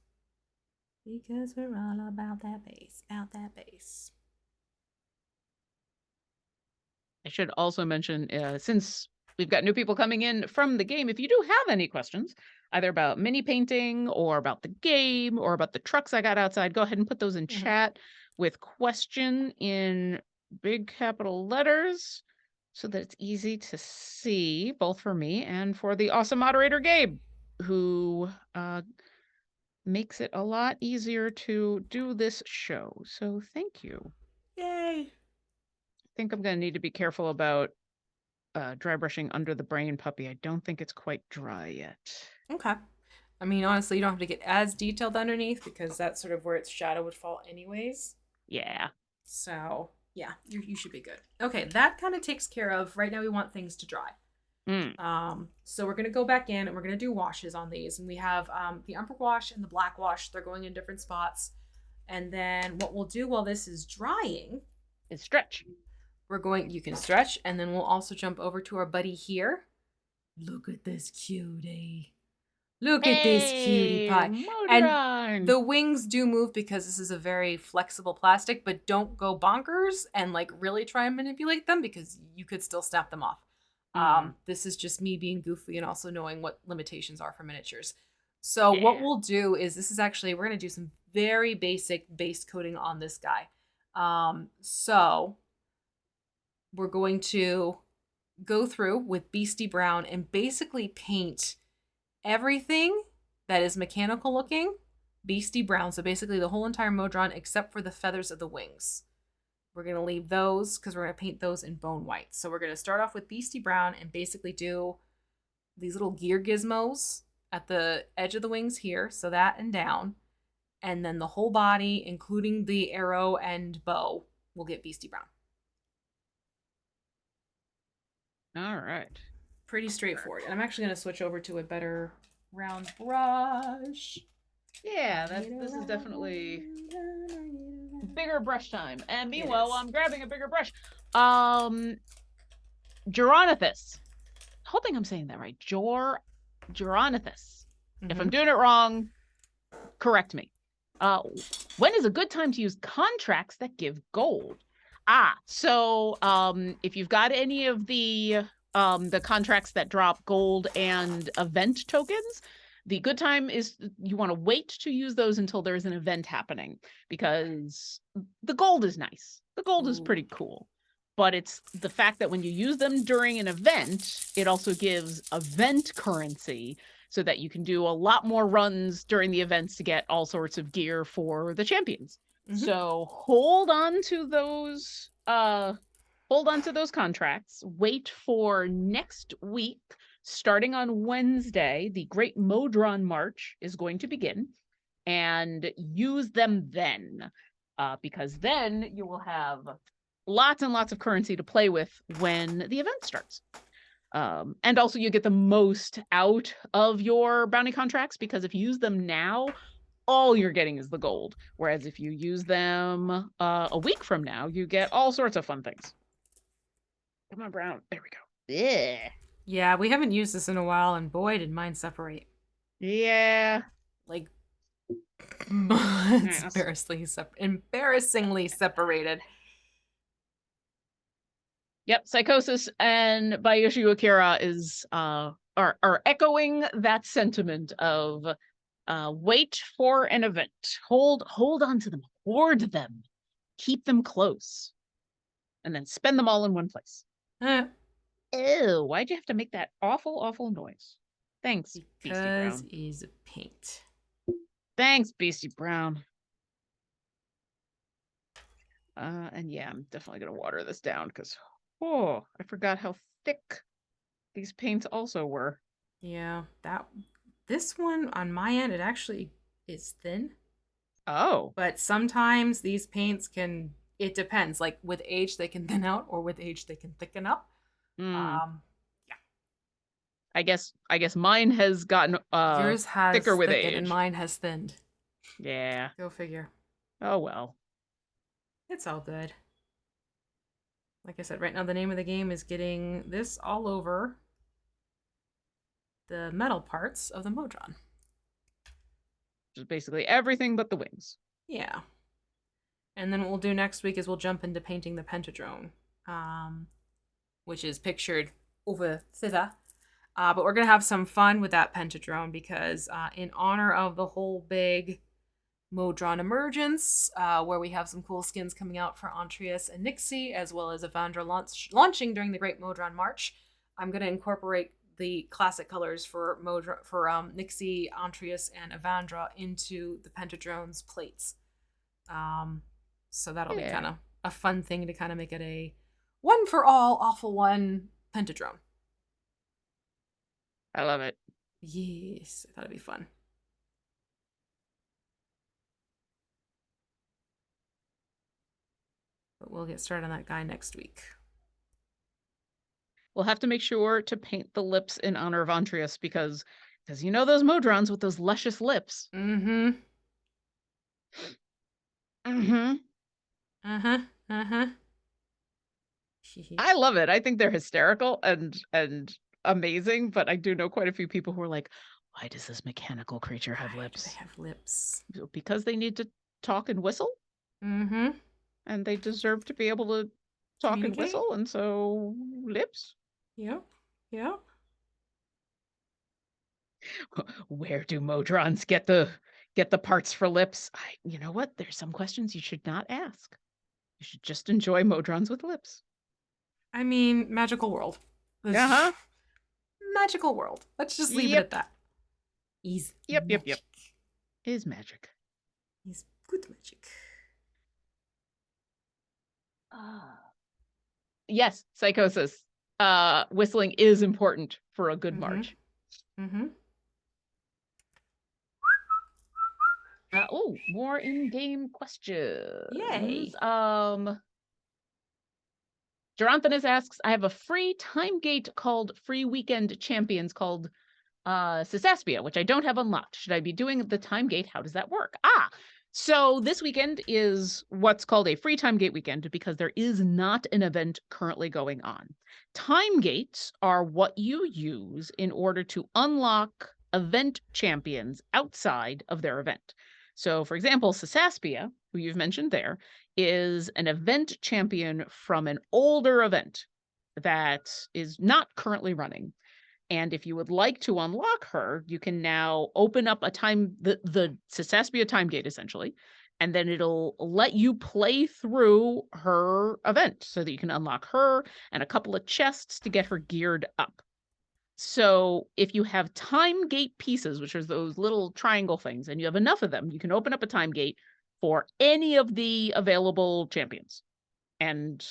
Because we're all about that base. I should also mention, since we've got new people coming in from the game, if you do have any questions, either about mini painting or about the game or about the trucks I got outside, go ahead and put those in chat with question in big capital letters so that it's easy to see, both for me and for the awesome moderator, Gabe, who makes it a lot easier to do this show. So thank you. Yay. I think I'm going to need to be careful about dry brushing under the brain puppy. I don't think it's quite dry yet. Okay. I mean, honestly, you don't have to get as detailed underneath because that's sort of where its shadow would fall anyways. Yeah. So, yeah, you should be good. Okay, that kind of takes care of, right now we want things to dry. So we're going to go back in and we're going to do washes on these. And we have the umber wash and the black wash. They're going in different spots. And then what we'll do while this is drying is stretch. You can stretch, and then we'll also jump over to our buddy here. Look at this cutie. Look at this cutie pie. Modron. And the wings do move because this is a very flexible plastic, but don't go bonkers and like really try and manipulate them because you could still snap them off. This is just me being goofy and also knowing what limitations are for miniatures. So what we'll do is we're going to do some very basic base coating on this guy. So we're going to go through with Beastie Brown and basically paint everything that is mechanical looking Beastie Brown. So basically the whole entire modron except for the feathers of the wings. We're going to leave those because we're going to paint those in bone white. So we're going to start off with Beastie Brown and basically do these little gear gizmos at the edge of the wings here. So that and down. And then the whole body, including the arrow and bow, will get Beastie Brown. All right. pretty straightforward. And I'm actually going to switch over to a better round brush. Yeah, this is definitely bigger brush time. And meanwhile, I'm grabbing a bigger brush. Geronithus. Hoping I'm saying that right. Geronithus. If I'm doing it wrong, correct me. When is a good time to use contracts that give gold? So if you've got any of the contracts that drop gold and event tokens, the good time is you want to wait to use those until there's an event happening, because the gold is nice. The gold is pretty cool. But it's the fact that when you use them during an event, it also gives event currency so that you can do a lot more runs during the events to get all sorts of gear for the champions. So hold on to those contracts. Wait for next week. Starting on Wednesday, the Great Modron March is going to begin, and use them then, because then you will have lots and lots of currency to play with when the event starts. And also you get the most out of your bounty contracts, because if you use them now, all you're getting is the gold. Whereas if you use them a week from now, you get all sorts of fun things. Come on, Brown. There we go. Yeah. Yeah, we haven't used this in a while, and boy, did mine separate. Yeah. Like, it's embarrassingly separated. Yep, Psychosis and Bayoshu Akira are echoing that sentiment of wait for an event. Hold on to them. Hoard them. Keep them close. And then spend them all in one place. Ew, why'd you have to make that awful noise? Thanks, Beastie Brown. Because he's a paint. Thanks, Beastie Brown. And yeah, I'm definitely going to water this down because, I forgot how thick these paints also were. Yeah, this one on my end, it actually is thin. Oh. But sometimes these paints it depends. Like with age, they can thin out, or with age, they can thicken up. Yeah. I guess mine has gotten yours has thicker with age, and mine has thinned. Yeah. Go figure. Oh well. It's all good. Like I said, right now the name of the game is getting this all over the metal parts of the modron. Just basically everything but the wings. Yeah. And then what we'll do next week is we'll jump into painting the Pentadrone, which is pictured over thither. But we're going to have some fun with that Pentadrone because in honor of the whole big Modron emergence, where we have some cool skins coming out for Antreus and Nixie, as well as Evandra launching during the Great Modron March, I'm going to incorporate the classic colors for Nixie, Antreus, and Evandra into the Pentadrone's plates. So that'll be kind of a fun thing to kind of make it a one for all, awful one Pentadrone. I love it. Yes, I thought it'd be fun. But we'll get started on that guy next week. We'll have to make sure to paint the lips in honor of Antreus because you know those Modrons with those luscious lips. Mm-hmm. Mm-hmm. Uh-huh. Uh-huh. I love it. I think they're hysterical and amazing, but I do know quite a few people who are like, why does this mechanical creature have lips? They have lips. Because they need to talk and whistle? Mm-hmm. And they deserve to be able to talk and whistle, and so lips? Yep. Yep. Where do Modrons get the parts for lips? You know what? There's some questions you should not ask. You should just enjoy Modrons with lips. I mean, magical world. Uh-huh. Magical world. Let's just leave it at that. He's Yep. Is magic. He's good magic. Yes, Psychosis. Whistling is important for a good march. Mm-hmm. More in-game questions. Yay. Geronthonus asks, I have a free time gate called Free Weekend Champions called Cisaspia, which I don't have unlocked. Should I be doing the time gate? How does that work? So this weekend is what's called a free time gate weekend because there is not an event currently going on. Time gates are what you use in order to unlock event champions outside of their event. So for example, Cisaspia, who you've mentioned there, is an event champion from an older event that is not currently running. And if you would like to unlock her, you can now open up the Cisaspia time gate, essentially, and then it'll let you play through her event so that you can unlock her and a couple of chests to get her geared up. So if you have time gate pieces, which are those little triangle things, and you have enough of them, you can open up a time gate for any of the available champions. And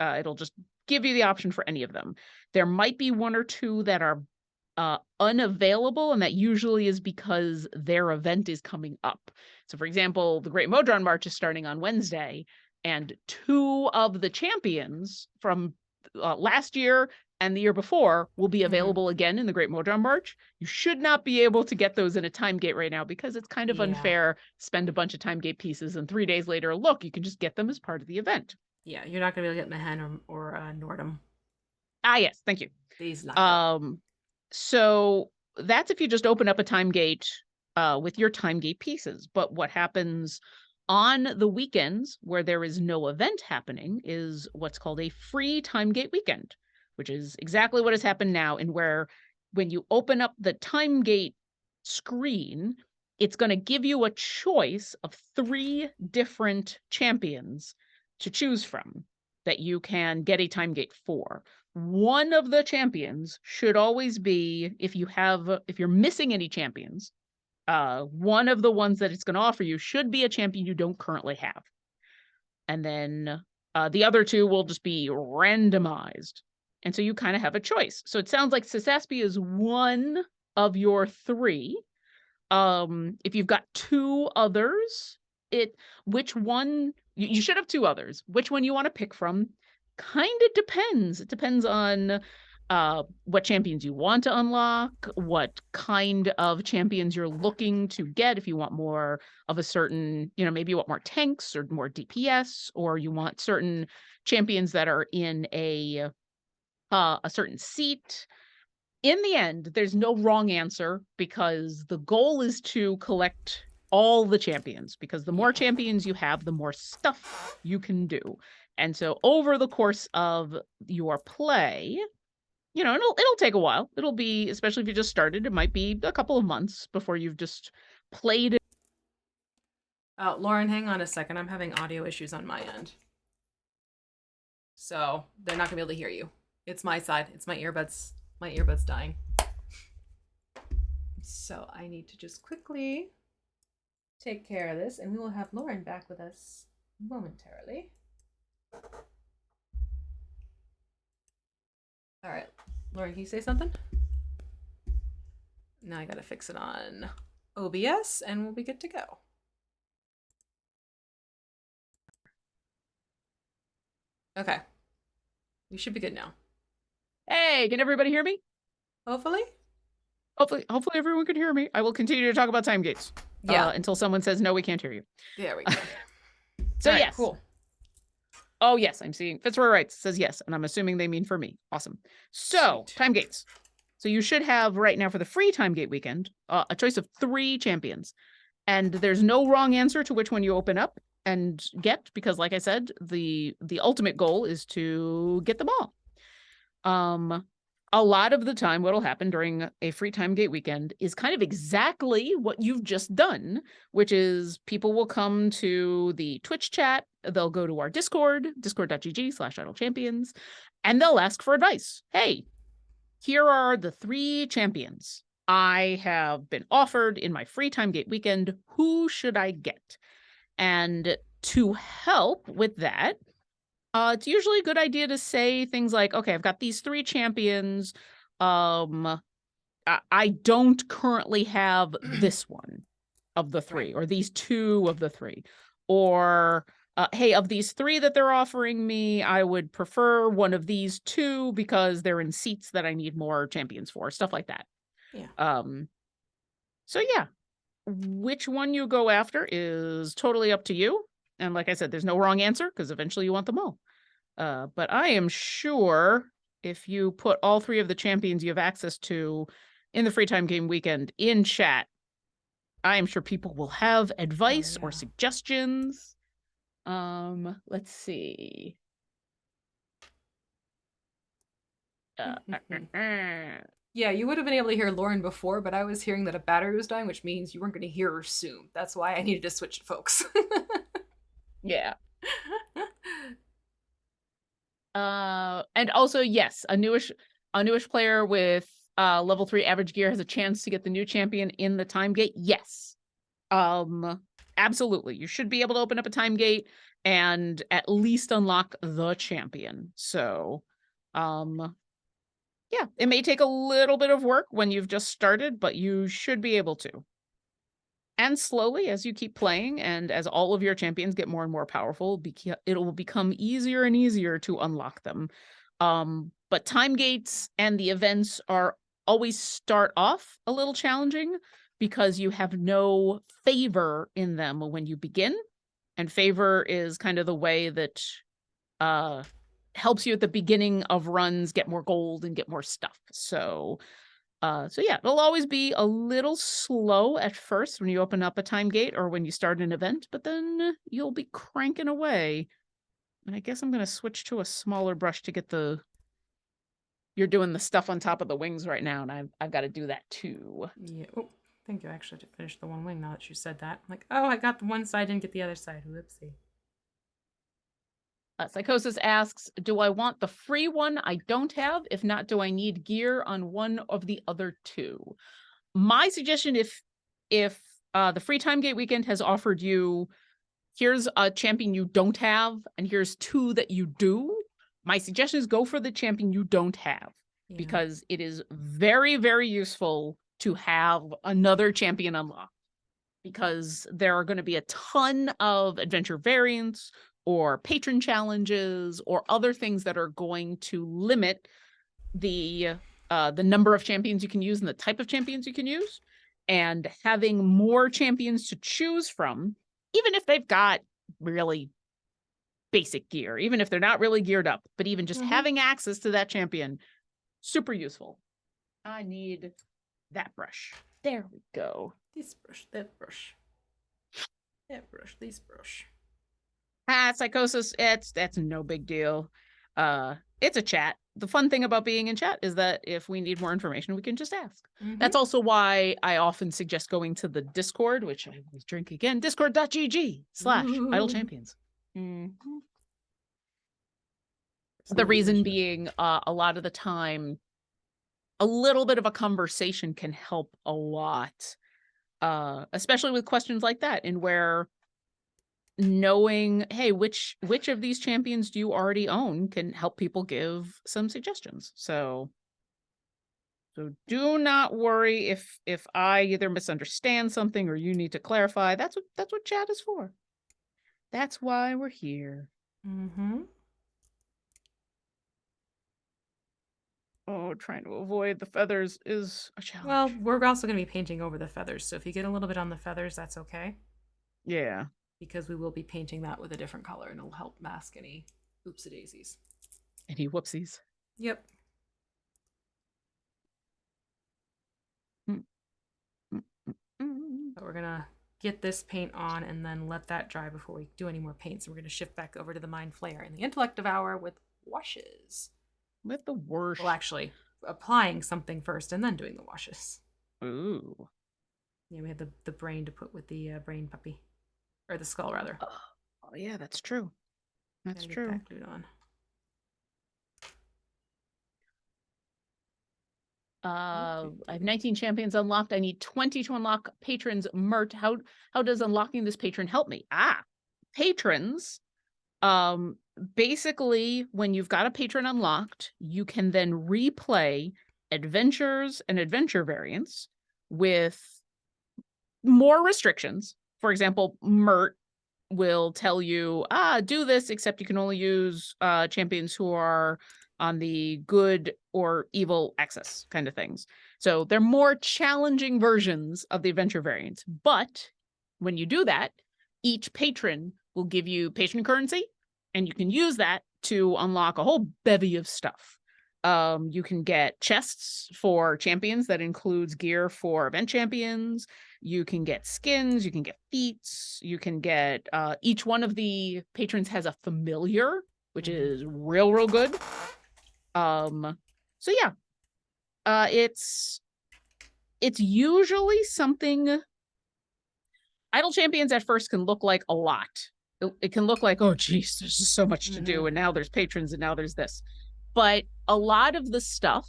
it'll just give you the option for any of them. There might be one or two that are unavailable, and that usually is because their event is coming up. So for example, the Great Modron March is starting on Wednesday, and 2 of the champions from last year and the year before will be available again in the Great Modron March. You should not be able to get those in a time gate right now because it's kind of unfair. Spend a bunch of time gate pieces and 3 days later, look, you can just get them as part of the event. Yeah, you're not going to be able to get Mehen or Nordum. Yes, thank you. These So that's if you just open up a time gate with your time gate pieces. But what happens on the weekends where there is no event happening is what's called a free time gate weekend, which is exactly what has happened now, and where when you open up the time gate screen, it's going to give you a choice of 3 different champions to choose from that you can get a time gate for. One of the champions should always be, if you're missing any champions, one of the ones that it's going to offer you should be a champion you don't currently have. And then the other 2 will just be randomized. And so you kind of have a choice. So it sounds like Cisaspia is one of your 3. If you've got 2 others, which one, you should have 2 others. Which one you want to pick from kind of depends. It depends on what champions you want to unlock, what kind of champions you're looking to get. If you want more of a certain, maybe you want more tanks or more DPS, or you want certain champions that are in a certain seat. In the end, there's no wrong answer because the goal is to collect all the champions, because the more champions you have, the more stuff you can do. And so over the course of your play, it'll take a while. It'll be, especially if you just started, it might be a couple of months before you've just played it. Lauren, hang on a second. I'm having audio issues on my end. So they're not gonna be able to hear you. It's my side. It's my earbuds. My earbud's dying. So I need to just quickly take care of this, and we will have Lauren back with us momentarily. All right, Lauren, can you say something? Now I gotta fix it on OBS, and we'll be good to go. Okay, we should be good now. Hey, can everybody hear me? Hopefully everyone can hear me. I will continue to talk about time gates. Until someone says, no, we can't hear you. There we go. So right, yes. Cool. Oh, yes, I'm seeing Fitzroy Wrights says yes, and I'm assuming they mean for me. Awesome. So, sweet. Time gates. So you should have right now for the free time gate weekend, a choice of 3 champions. And there's no wrong answer to which one you open up and get, because like I said, the ultimate goal is to get them all. A lot of the time, what'll happen during a free time gate weekend is kind of exactly what you've just done, which is people will come to the Twitch chat, they'll go to our Discord, discord.gg/idlechampions, and they'll ask for advice. Hey, here are the 3 champions I have been offered in my free time gate weekend. Who should I get? And to help with that, it's usually a good idea to say things like, okay, I've got these 3 champions. I don't currently have this one of the 3, or these 2 of the 3. Or hey, of these 3 that they're offering me, I would prefer one of these 2 because they're in seats that I need more champions for, stuff like that. Yeah. So yeah, which one you go after is totally up to you. And like I said, there's no wrong answer because eventually you want them all. But I am sure if you put all 3 of the champions you have access to in the free time game weekend in chat, I am sure people will have advice or suggestions. Let's see. Yeah, you would have been able to hear Lauren before, but I was hearing that a battery was dying, which means you weren't going to hear her soon. That's why I needed to switch it, folks. Yeah. And also, yes, a newish player with level 3 average gear has a chance to get the new champion in the time gate. Yes. Absolutely. You should be able to open up a time gate and at least unlock the champion. So, yeah, it may take a little bit of work when you've just started, but you should be able to. And slowly, as you keep playing and as all of your champions get more and more powerful, it will become easier and easier to unlock them. But time gates and the events are always start off a little challenging because you have no favor in them when you begin. And favor is kind of the way that helps you at the beginning of runs get more gold and get more stuff. So yeah, it'll always be a little slow at first when you open up a time gate or when you start an event, but then you'll be cranking away. And I guess I'm going to switch to a smaller brush to get the... You're doing the stuff on top of the wings right now, and I've got to do that too. Yeah. Oh, thank you. I actually did finish the one wing now that you said that. I'm like, oh, I got the one side, didn't get the other side. Whoopsie. Psychosis asks, do I want the free one I don't have? If not, do I need gear on one of the other 2? My suggestion, if the free time gate weekend has offered you, here's a champion you don't have, and here's 2 that you do, my suggestion is go for the champion you don't have. Yeah. Because it is very, very useful to have another champion unlocked. Because there are going to be a ton of adventure variants or patron challenges or other things that are going to limit the number of champions you can use and the type of champions you can use. And having more champions to choose from, even if they've got really basic gear, even if they're not really geared up, but even just having access to that champion, super useful. I need that brush. There we go. This brush, that brush. That brush, this brush. Psychosis, that's no big deal. It's a chat. The fun thing about being in chat is that if we need more information, we can just ask. That's also why I often suggest going to the Discord, which I will drink again, discord.gg/idle champions. The reason being, a lot of the time, a little bit of a conversation can help a lot, especially with questions like that, in where knowing, hey, which of these champions do you already own can help people give some suggestions. So do not worry if I either misunderstand something or you need to clarify. That's what chat is for. That's why we're here. Oh, trying to avoid the feathers is a challenge. Well, we're also going to be painting over the feathers, so if you get a little bit on the feathers, that's okay. Yeah. Because we will be painting that with a different color, and it'll help mask any oopsie-daisies. Any whoopsies. Yep. But we're going to get this paint on and then let that dry before we do any more paint. So we're going to shift back over to the Mindflayer and the Intellect Devourer with washes. With the worst. Well, actually, applying something first and then doing the washes. Ooh. Yeah, we had the brain to put with the brain puppy. Or the skull, rather. Oh, yeah, that's true. That's true. Get that glued on. I have 19 champions unlocked. I need 20 to unlock patrons Mert. How does unlocking this patron help me? Patrons. Basically, when you've got a patron unlocked, you can then replay adventures and adventure variants with more restrictions. For example, Mert will tell you, do this, except you can only use champions who are on the good or evil axis kind of things. So they're more challenging versions of the adventure variants. But when you do that, each patron will give you patron currency, and you can use that to unlock a whole bevy of stuff. You can get chests for champions that includes gear for event champions. You can get skins, you can get feats, you can get each one of the patrons has a familiar, which is real good. So yeah. It's usually something. Idle champions at first can look like a lot. It can look like, oh geez, there's just so much to do, and now there's patrons, and now there's this. But a lot of the stuff,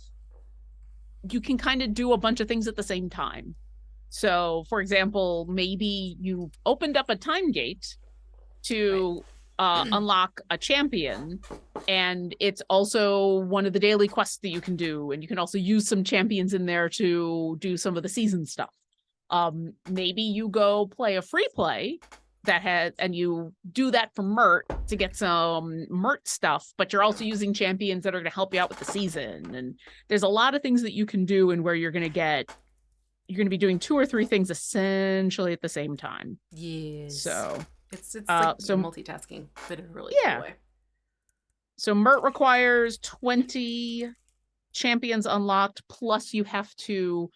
you can kind of do a bunch of things at the same time. So, for example, maybe you opened up a time gate to unlock a champion, and it's also one of the daily quests that you can do, and you can also use some champions in there to do some of the season stuff. Maybe you go play a free play and you do that for Mert to get some Mert stuff, but you're also using champions that are going to help you out with the season. And there's a lot of things that you can do, and where you're going to be doing 2 or 3 things essentially at the same time. Yes. So it's like multitasking, but in a really cool way. So Mert requires 20 champions unlocked, plus you have to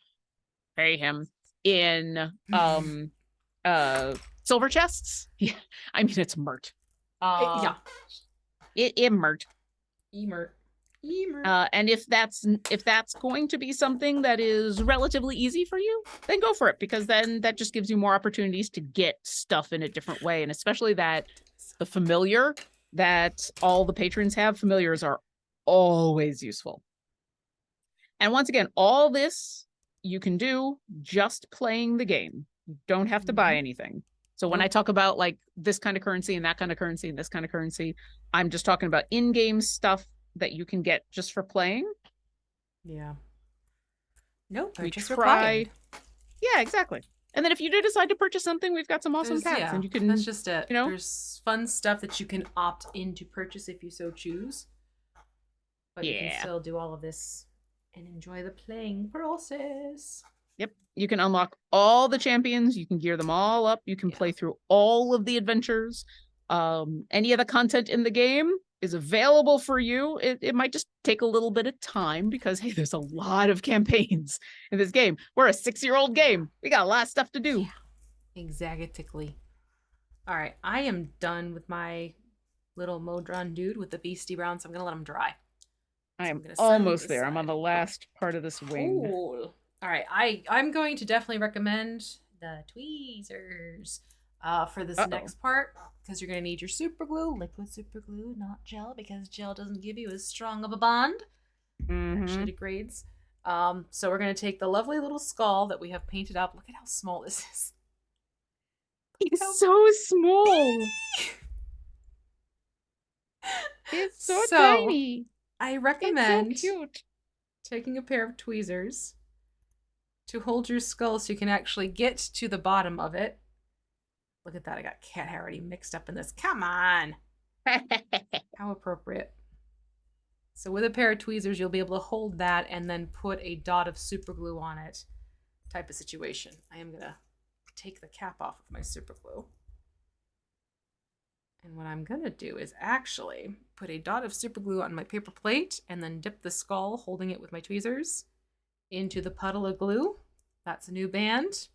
pay him in silver chests. Yeah, I mean it's Mert. Yeah, it Mert. Mert. And if that's going to be something that is relatively easy for you, then go for it, because then that just gives you more opportunities to get stuff in a different way. And especially that the familiar that all the patrons have, familiars are always useful. And once again, all this you can do just playing the game. You don't have to buy anything. So when I talk about like this kind of currency and that kind of currency and this kind of currency, I'm just talking about in-game stuff that you can get just for playing. Yeah. Nope. We tried. Yeah, exactly. And then if you do decide to purchase something, we've got some awesome packs, and you can. That's just it. There's fun stuff that you can opt in to purchase if you so choose. But you can still do all of this and enjoy the playing process. Yep. You can unlock all the champions. You can gear them all up. You can play through all of the adventures. Any of the content in the game is available for you. It might just take a little bit of time because, hey, there's a lot of campaigns in this game. We're a 6-year-old game. We got a lot of stuff to do. Yeah, exactly. All right. I am done with my little modron dude with the beastie brown, so I'm going to let him dry. I am almost there. I'm on the last part of this wing. Cool. All right. I'm going to definitely recommend the tweezers for this next part, because you're going to need your super glue, liquid super glue, not gel, because gel doesn't give you as strong of a bond. Actually degrades. So we're going to take the lovely little skull that we have painted up. Look at how small this is. It's so small. It's so tiny. I recommend so cute. Taking a pair of tweezers to hold your skull so you can actually get to the bottom of it. Look at that. I got cat hair already mixed up in this. Come on. How appropriate. So with a pair of tweezers, you'll be able to hold that and then put a dot of super glue on it type of situation. I am going to take the cap off of my super glue. And what I'm going to do is actually put a dot of super glue on my paper plate and then dip the skull, holding it with my tweezers, into the puddle of glue. That's a new band.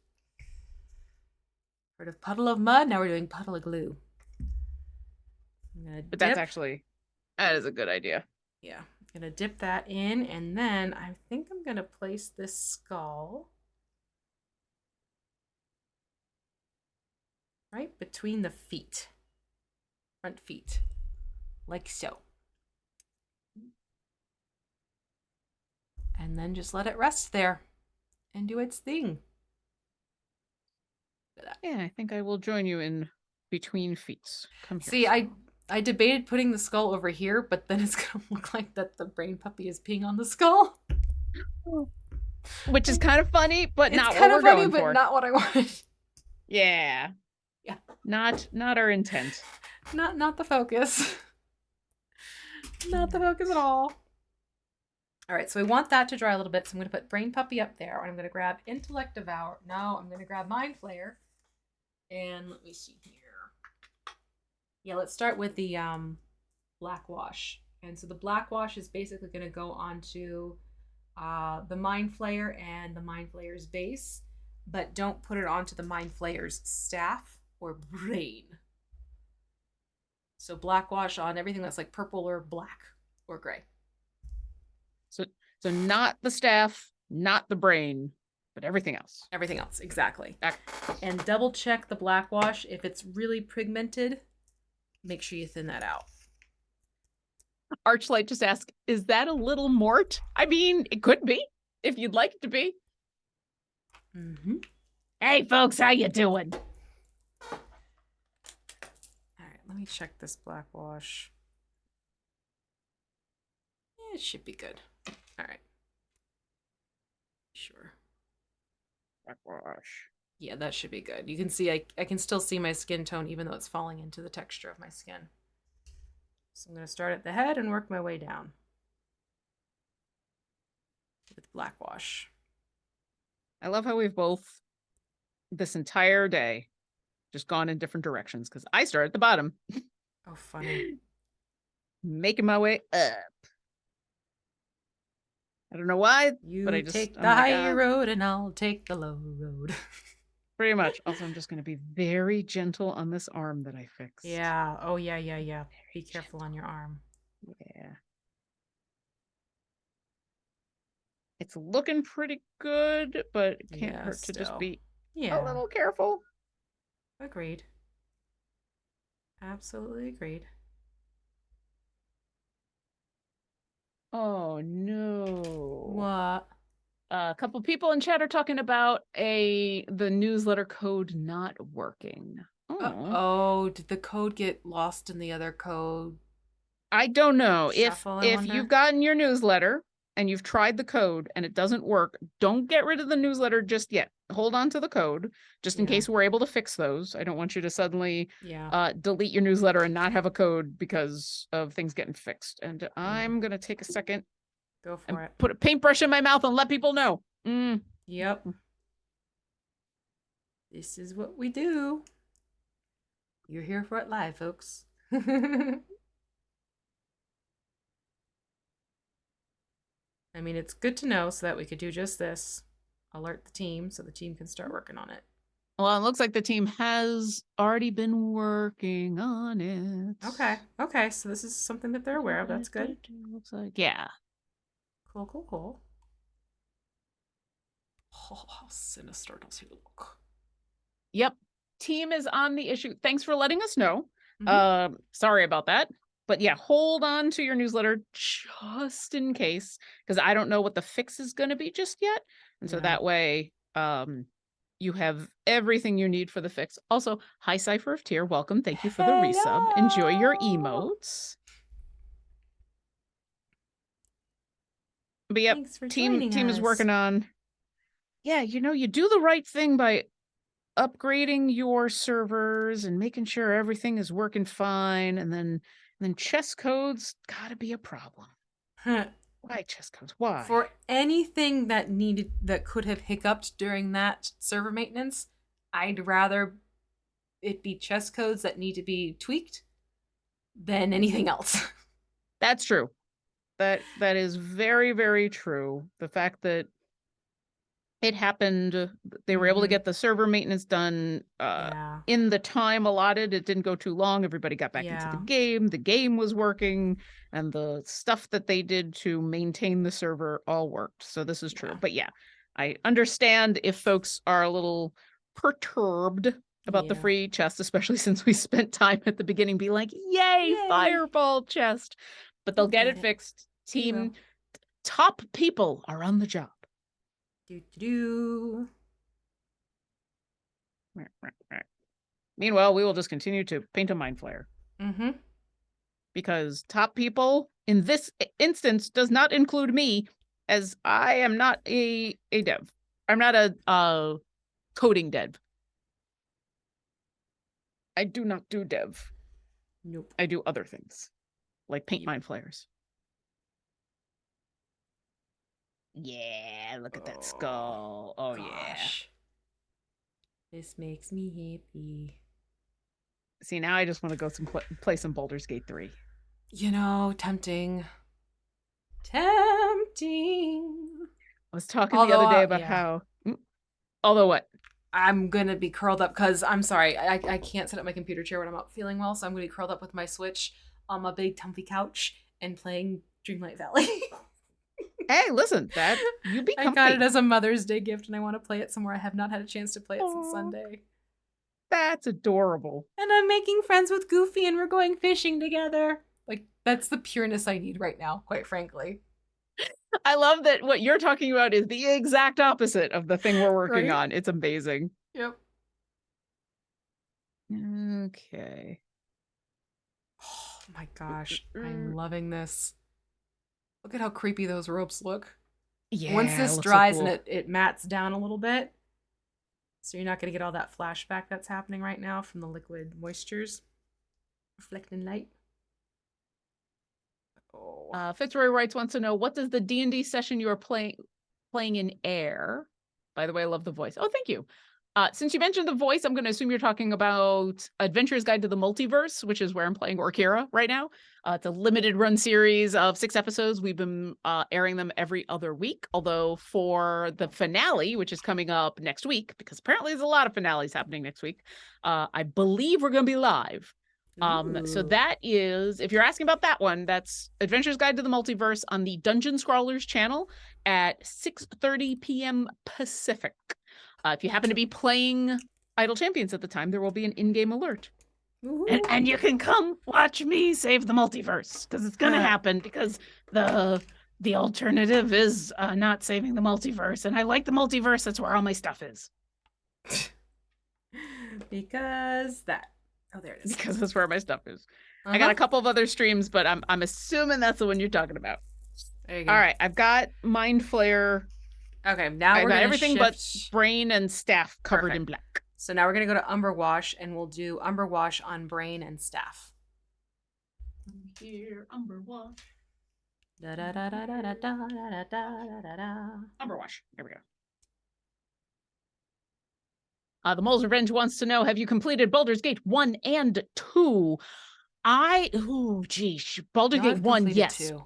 Heard of puddle of mud? Now we're doing puddle of glue. But that is a good idea. Yeah. I'm going to dip that in, and then I think I'm going to place this skull right between the feet. Front feet, like so. And then just let it rest there and do its thing. Yeah, I think I will join you in between feet. Come here. See, I debated putting the skull over here, but then it's going to look like that the brain puppy is peeing on the skull. Which is kind of funny, but it's not kind what of we're funny, going but for. Not what I wanted. Yeah. Yeah. Not our intent. Not the focus. Not the focus at all. All right, so we want that to dry a little bit. So I'm going to put Brain Puppy up there. And I'm going to grab Intellect Devourer. No, I'm going to grab Mindflayer. And let me see here. Yeah, let's start with the black wash. And so the black wash is basically going to go onto the Mindflayer and the Mindflayer's base. But don't put it onto the Mindflayer's staff or brain. So black wash on everything that's like purple or black or gray. So not the staff, not the brain, but everything else. Everything else, exactly. And double check the black wash. If it's really pigmented, make sure you thin that out. Archlight just asked, is that a little mort? I mean, it could be, if you'd like it to be. Mm-hmm. Hey, folks, how you doing? All right, let me check this black wash. Yeah, it should be good. All right. Sure. Black wash. Yeah, that should be good. You can see I can still see my skin tone even though it's falling into the texture of my skin. So I'm going to start at the head and work my way down with black wash. I love how we've both, this entire day, just gone in different directions because I start at the bottom. Oh, funny. Making my way up. I don't know why, but I just take the high road and I'll take the low road. Pretty much. Also, I'm just going to be very gentle on this arm that I fixed. Yeah. Oh, yeah. Be careful on your arm. Yeah. It's looking pretty good, but it can't hurt to just be a little careful. Agreed. Absolutely agreed. Oh, no. What? A couple people in chat are talking about the newsletter code not working. Oh, did the code get lost in the other code? I don't know. Shuffle, if you've gotten your newsletter and you've tried the code and it doesn't work, don't get rid of the newsletter just yet. Hold on to the code just in case we're able to fix those. I don't want you to suddenly delete your newsletter and not have a code because of things getting fixed. And I'm going to take a second. Go for it. Put a paintbrush in my mouth and let people know. Yep. This is what we do. You're here for it live, folks. I mean, it's good to know so that we could do just this. Alert the team so the team can start working on it. Well, it looks like the team has already been working on it. Okay. So this is something that they're aware of. That's good. Looks like, yeah. Cool. Oh, how sinister does he look? Yep. Team is on the issue. Thanks for letting us know. Mm-hmm. Sorry about that. But yeah, hold on to your newsletter just in case, because I don't know what the fix is going to be just yet. And so that way you have everything you need for the fix. Also, hi, Cypher of Tier. Welcome. Thank you for the resub. Enjoy your emotes. But yep, team is working on. Yeah, you do the right thing by upgrading your servers and making sure everything is working fine, and then chess codes gotta be a problem. Why chess codes? Why? For anything that could have hiccuped during that server maintenance, I'd rather it be chess codes that need to be tweaked than anything else. That's true. That is very, very true. The fact that it happened, they were able to get the server maintenance done in the time allotted. It didn't go too long. Everybody got back into the game. The game was working, and the stuff that they did to maintain the server all worked. So this is true. But yeah, I understand if folks are a little perturbed about the free chest, especially since we spent time at the beginning being like, yay. Fireball chest. But they'll get it fixed. Team, top people are on the job. Meanwhile, we will just continue to paint a Mindflayer. Because top people in this instance does not include me, as I am not a dev. I'm not a coding dev. I do not do dev. Nope. I do other things, like paint Mindflayers. Yeah, look at that skull. Oh, gosh. Yeah. This makes me happy. See, now I just want to go play some Baldur's Gate 3. You know, tempting. Tempting. I was talking the other day about how... Although what? I'm going to be curled up because, I'm sorry, I can't sit up my computer chair when I'm not feeling well, so I'm going to be curled up with my Switch on my big comfy couch and playing Dreamlight Valley. Hey, listen, that you be comfy. I got it as a Mother's Day gift, and I want to play it somewhere. I have not had a chance to play it since Sunday. That's adorable. And I'm making friends with Goofy, and we're going fishing together. Like, that's the pureness I need right now, quite frankly. I love that what you're talking about is the exact opposite of the thing we're working on. It's amazing. Yep. Okay. Oh my gosh. I'm loving this. Look at how creepy those ropes look. Yeah. Once this dries so cool. And it mats down a little bit, so you're not going to get all that flashback that's happening right now from the liquid moistures reflecting light. Fitzroy Wrights wants to know, what does the D&D session you are playing in air? By the way, I love the voice. Oh, thank you. Since you mentioned the voice, I'm going to assume you're talking about Adventurer's Guide to the Multiverse, which is where I'm playing Orkira right now. It's a limited run series of 6 episodes. We've been airing them every other week, although for the finale, which is coming up next week, because apparently there's a lot of finales happening next week, I believe we're going to be live. So that is, if you're asking about that one, that's Adventurer's Guide to the Multiverse on the Dungeon Scrawlers channel at 6:30 p.m. Pacific. If you happen to be playing Idle Champions at the time, there will be an in-game alert. And you can come watch me save the multiverse, because it's going to happen, because the alternative is not saving the multiverse. And I like the multiverse. That's where all my stuff is. Because that. Oh, there it is. Because that's where my stuff is. I got a couple of other streams, but I'm assuming that's the one you're talking about. There you go. All right, I've got Mindflayer. Okay, now I've got everything but brain and staff covered in black. So now we're going to go to Umber Wash, and we'll do Umber Wash on brain and staff. Here, Umber Wash. Umber Wash. Here we go. The Mole's Revenge wants to know, have you completed Baldur's Gate 1 and 2? Baldur's Gate 1, yes. 2.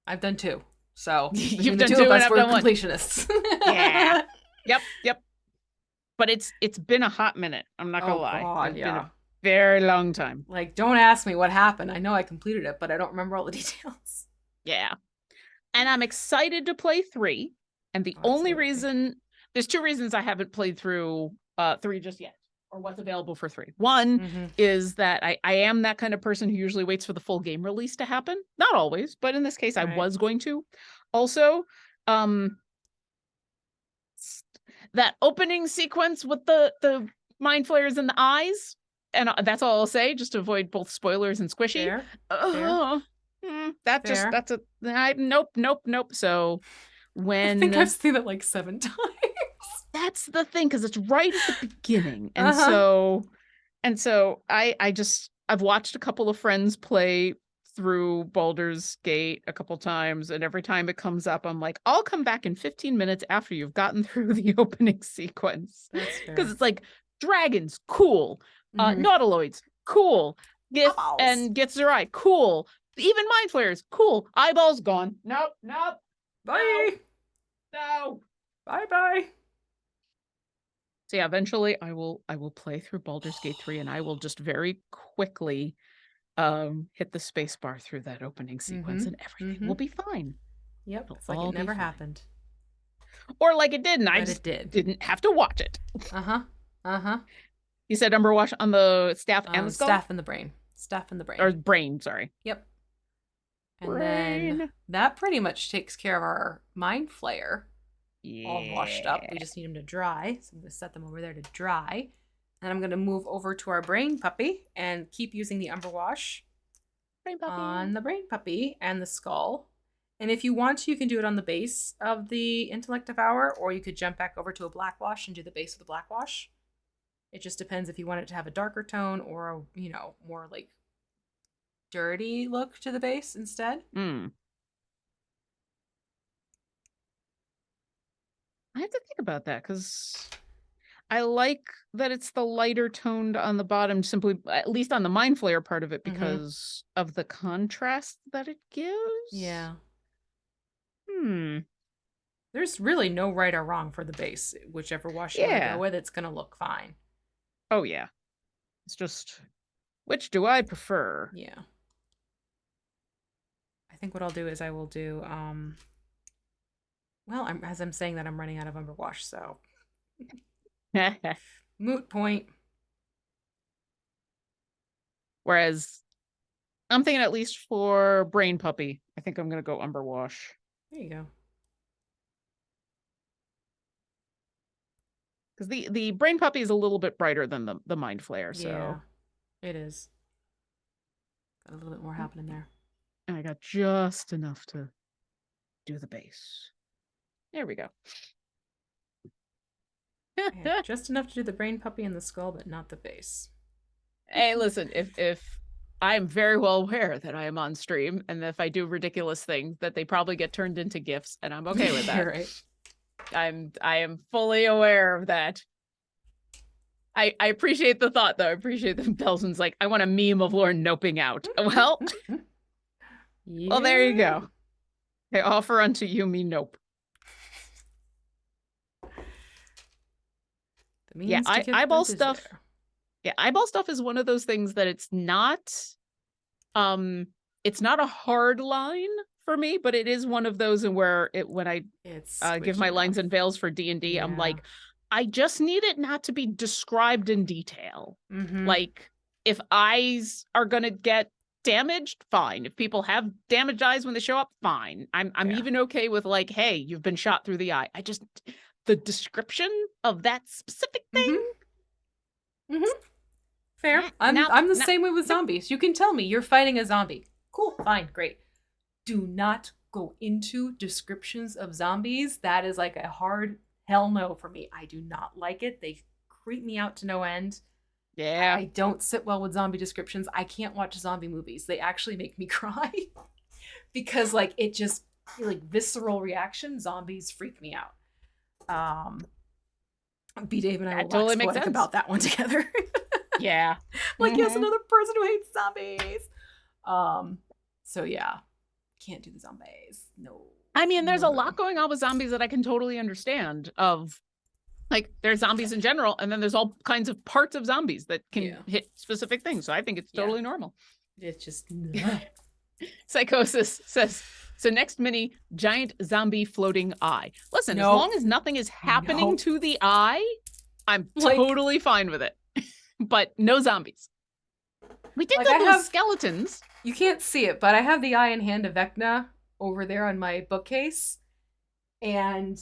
I've done 2. So you've done 2 and I've done 1. Completionists. Yeah. Yep. But it's been a hot minute. I'm not gonna lie. God, it's been a very long time. Like, don't ask me what happened. I know I completed it, but I don't remember all the details. Yeah. And I'm excited to play 3. And the only reason, there's 2 reasons I haven't played through 3 just yet, or what's available for 3. One is that I am that kind of person who usually waits for the full game release to happen. Not always, but in this case, I was going to. Also, that opening sequence with the mind flayers in the eyes, and that's all I'll say, just to avoid both spoilers and squishy. Nope. So when I think I've seen it like 7 times. That's the thing, because it's right at the beginning. And so I've watched a couple of friends play through Baldur's Gate a couple times, and every time it comes up, I'm like, I'll come back in 15 minutes after you've gotten through the opening sequence. Because it's like, dragons, cool. Nautiloids, cool. Gith and Githzerai, cool. Even Mind Flayers, cool. Eyeballs gone. Nope. Bye. No. Bye. So yeah, eventually I will play through Baldur's Gate 3, and I will just very quickly hit the space bar through that opening sequence, and everything will be fine. Yep, it's like it never happened. Or like it did, and I just didn't have to watch it. You said Umber Wash on the staff and the skull? Staff and the brain. Staff and the brain. Or brain, sorry. Yep. And then that pretty much takes care of our Mind Flayer. All washed up. We just need them to dry. So I'm going to set them over there to dry. And I'm going to move over to our brain puppy and keep using the Umber Wash on the brain puppy and the skull. And if you want to, you can do it on the base of the Intellect Devourer, or you could jump back over to a black wash and do the base of the black wash. It just depends if you want it to have a darker tone or a, you know, more like dirty look to the base instead. I have to think about that because I like that it's the lighter toned on the bottom, simply, at least on the Mindflayer part of it, because of the contrast that it gives. Yeah. There's really no right or wrong for the base. Whichever wash you want to go with, it's going to look fine. Oh, yeah. It's just, which do I prefer? Yeah. I think what I'll do is I will do, well, as I'm saying that, I'm running out of umber wash, so. Moot point. Whereas I'm thinking, at least for Brain Puppy, I think I'm going to go umber wash. There you go. Because the Brain Puppy is a little bit brighter than the Mindflayer, so. Yeah, it is. Got a little bit more happening there. And I got just enough to do the base. There we go. Just enough to do the Brain Puppy and the skull, but not the base. Hey, listen, if I'm very well aware that I am on stream, and if I do ridiculous things, that they probably get turned into GIFs, and I'm okay with that. You're right. I am fully aware of that. I appreciate the thought, though. I appreciate that Belson's like, I want a meme of Lauren noping out. Well, well, there you go. I offer unto you me nope. Yeah, eyeball stuff. Yeah, eyeball stuff is one of those things that it's not a hard line for me, but it is one of those where when I give my lines and veils for D&D, I'm like, I just need it not to be described in detail. Like, if eyes are gonna get damaged, fine. If people have damaged eyes when they show up, fine. I'm even okay with, like, hey, you've been shot through the eye. I just, the description of that specific thing. Fair. I'm the same way with zombies. You can tell me you're fighting a zombie. Cool, fine, great. Do not go into descriptions of zombies. That is like a hard hell no for me. I do not like it. They creep me out to no end. Yeah. I don't sit well with zombie descriptions. I can't watch zombie movies. They actually make me cry because, like, it just, like, visceral reaction. Zombies freak me out. B. Dave and I will totally make sense about that one together. Yeah. Like, yes, another person who hates zombies. So yeah, can't do the zombies. No. I mean, there's a lot going on with zombies that I can totally understand. Of, like, there's zombies in general, and then there's all kinds of parts of zombies that can hit specific things. So I think it's totally normal. It's just Psychosis says, so next mini, giant zombie floating eye. Listen, as long as nothing is happening to the eye, I'm totally fine with it. But no zombies. We did those skeletons. You can't see it, but I have the Eye and Hand of Vecna over there on my bookcase. And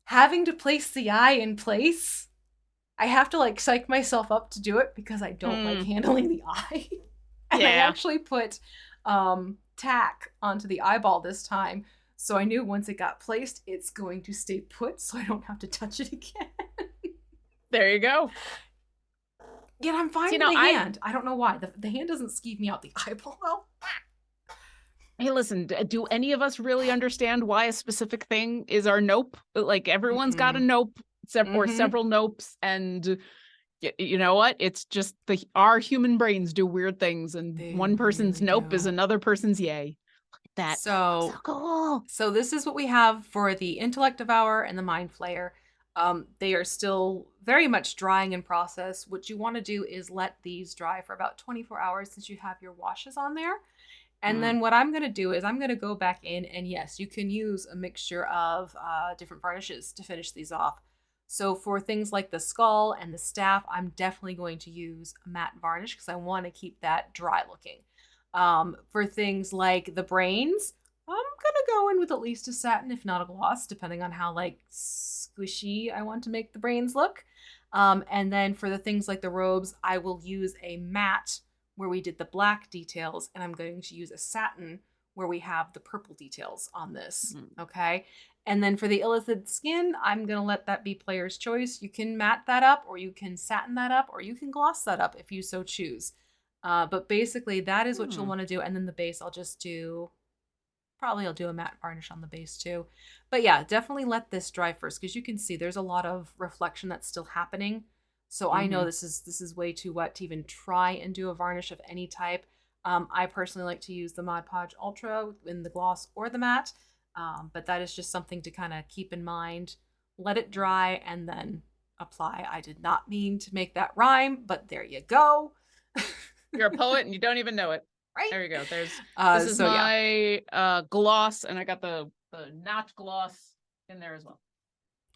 having to place the eye in place, I have to, like, psych myself up to do it because I don't like handling the eye. And I actually put tack onto the eyeball this time. So I knew once it got placed, it's going to stay put so I don't have to touch it again. There you go. Yet I'm fine with the hand. I don't know why. The hand doesn't skeeve me out. The eyeball, though. Hey, listen, do any of us really understand why a specific thing is our nope? Like, everyone's got a nope or several nopes, and you know what? It's just our human brains do weird things, and one person's nope is another person's yay. That so cool. So this is what we have for the Intellect Devourer and the Mindflayer. They are still very much drying in process. What you want to do is let these dry for about 24 hours since you have your washes on there. And then what I'm going to do is I'm going to go back in, and yes, you can use a mixture of different varnishes to finish these off. So for things like the skull and the staff, I'm definitely going to use a matte varnish because I want to keep that dry looking. For things like the brains, I'm going to go in with at least a satin, if not a gloss, depending on how, like, squishy I want to make the brains look. And then for the things like the robes, I will use a matte where we did the black details, and I'm going to use a satin where we have the purple details on this. Okay. And then for the illicit skin, I'm going to let that be player's choice. You can matte that up, or you can satin that up, or you can gloss that up if you so choose. But basically, that is what you'll want to do. And then the base, I'll do a matte varnish on the base too. But yeah, definitely let this dry first, because you can see there's a lot of reflection that's still happening. So I know this is way too wet to even try and do a varnish of any type. I personally like to use the Mod Podge Ultra in the gloss or the matte. But that is just something to kind of keep in mind. Let it dry and then apply. I did not mean to make that rhyme, but there you go. You're a poet and you don't even know it. Right? There you go. This is my gloss, and I got the not gloss in there as well.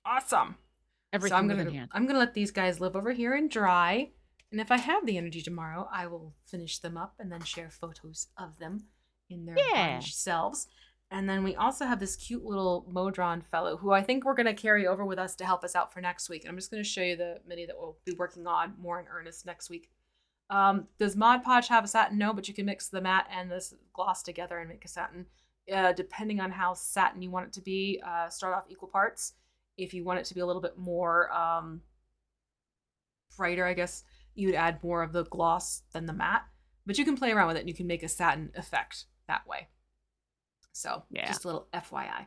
Awesome. Everything I'm gonna let these guys live over here and dry. And if I have the energy tomorrow, I will finish them up and then share photos of them in their varnished selves. And then we also have this cute little modron fellow who I think we're going to carry over with us to help us out for next week. And I'm just going to show you the mini that we'll be working on more in earnest next week. Does Mod Podge have a satin? No, but you can mix the matte and this gloss together and make a satin. Depending on how satin you want it to be, start off equal parts. If you want it to be a little bit more brighter, I guess, you would add more of the gloss than the matte. But you can play around with it and you can make a satin effect that way. So just a little FYI.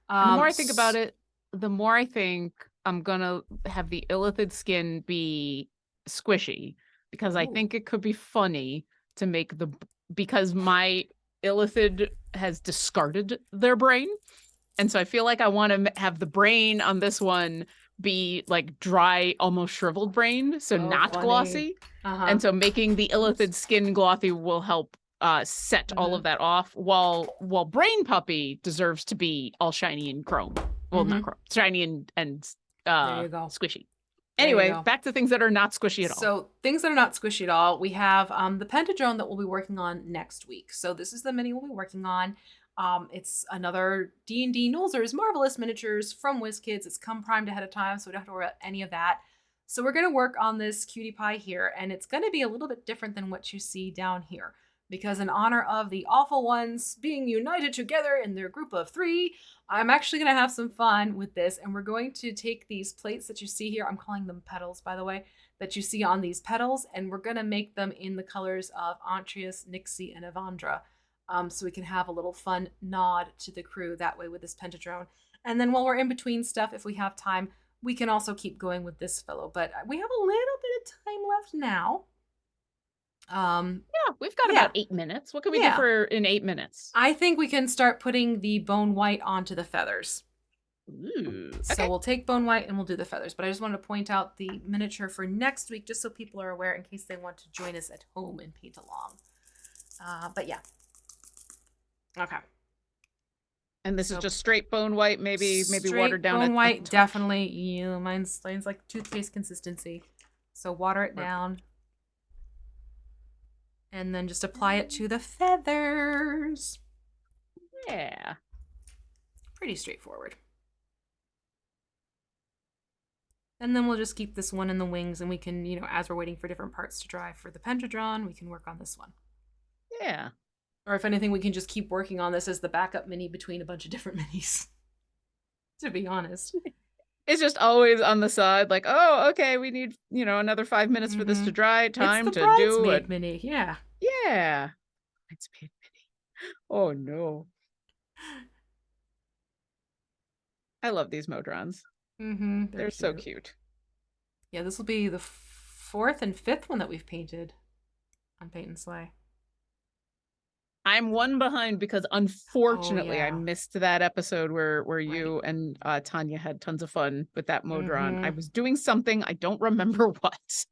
The more I think about it, the more I think I'm going to have the illithid skin be squishy, because I think it could be funny to make because my illithid has discarded their brain. And so I feel like I want to have the brain on this one be like dry, almost shriveled brain. So not funny. Glossy. And so making the illithid skin glossy will help set all of that off, while Brain Puppy deserves to be all shiny and chrome. Well, not chrome, shiny and there you go. Squishy. Anyway, back to things that are not squishy at all. So things that are not squishy at all, we have the Pentadrone that we'll be working on next week. So this is the mini we'll be working on. It's another D&D Nolzur's Marvelous Miniatures from WizKids. It's come primed ahead of time, so we don't have to worry about any of that. So we're going to work on this cutie pie here, and it's going to be a little bit different than what you see down here. Because in honor of the awful ones being united together in their group of 3, I'm actually going to have some fun with this. And we're going to take these plates that you see here. I'm calling them petals, by the way, that you see on these petals. And we're going to make them in the colors of Antreus, Nixie, and Evandra. So we can have a little fun nod to the crew that way with this Pentadrone. And then while we're in between stuff, if we have time, we can also keep going with this fellow. But we have a little bit of time left now. Yeah, we've got about 8 minutes. What can we do in 8 minutes? I think we can start putting the bone white onto the feathers. Ooh, okay. So we'll take bone white and we'll do the feathers. But I just wanted to point out the miniature for next week, just so people are aware in case they want to join us at home and paint along. But yeah. Okay. And this is just straight bone white, maybe watered down. Bone white, definitely. Yeah, mine's like toothpaste consistency. So water it down. And then just apply it to the feathers. Yeah. Pretty straightforward. And then we'll just keep this one in the wings, and we can, as we're waiting for different parts to dry for the Pentadrone, we can work on this one. Yeah. Or if anything, we can just keep working on this as the backup mini between a bunch of different minis. To be honest. It's just always on the side, like, oh, okay, we need, another 5 minutes for this to dry. Time to do it. Mini, yeah. Yeah. Bridesmaid mini. Oh no. I love these modrons. They're so cute. Yeah, this will be the 4th and 5th one that we've painted on Paint and Slay. I'm one behind because unfortunately I missed that episode where you and Tanya had tons of fun with that modron. I was doing something, I don't remember what.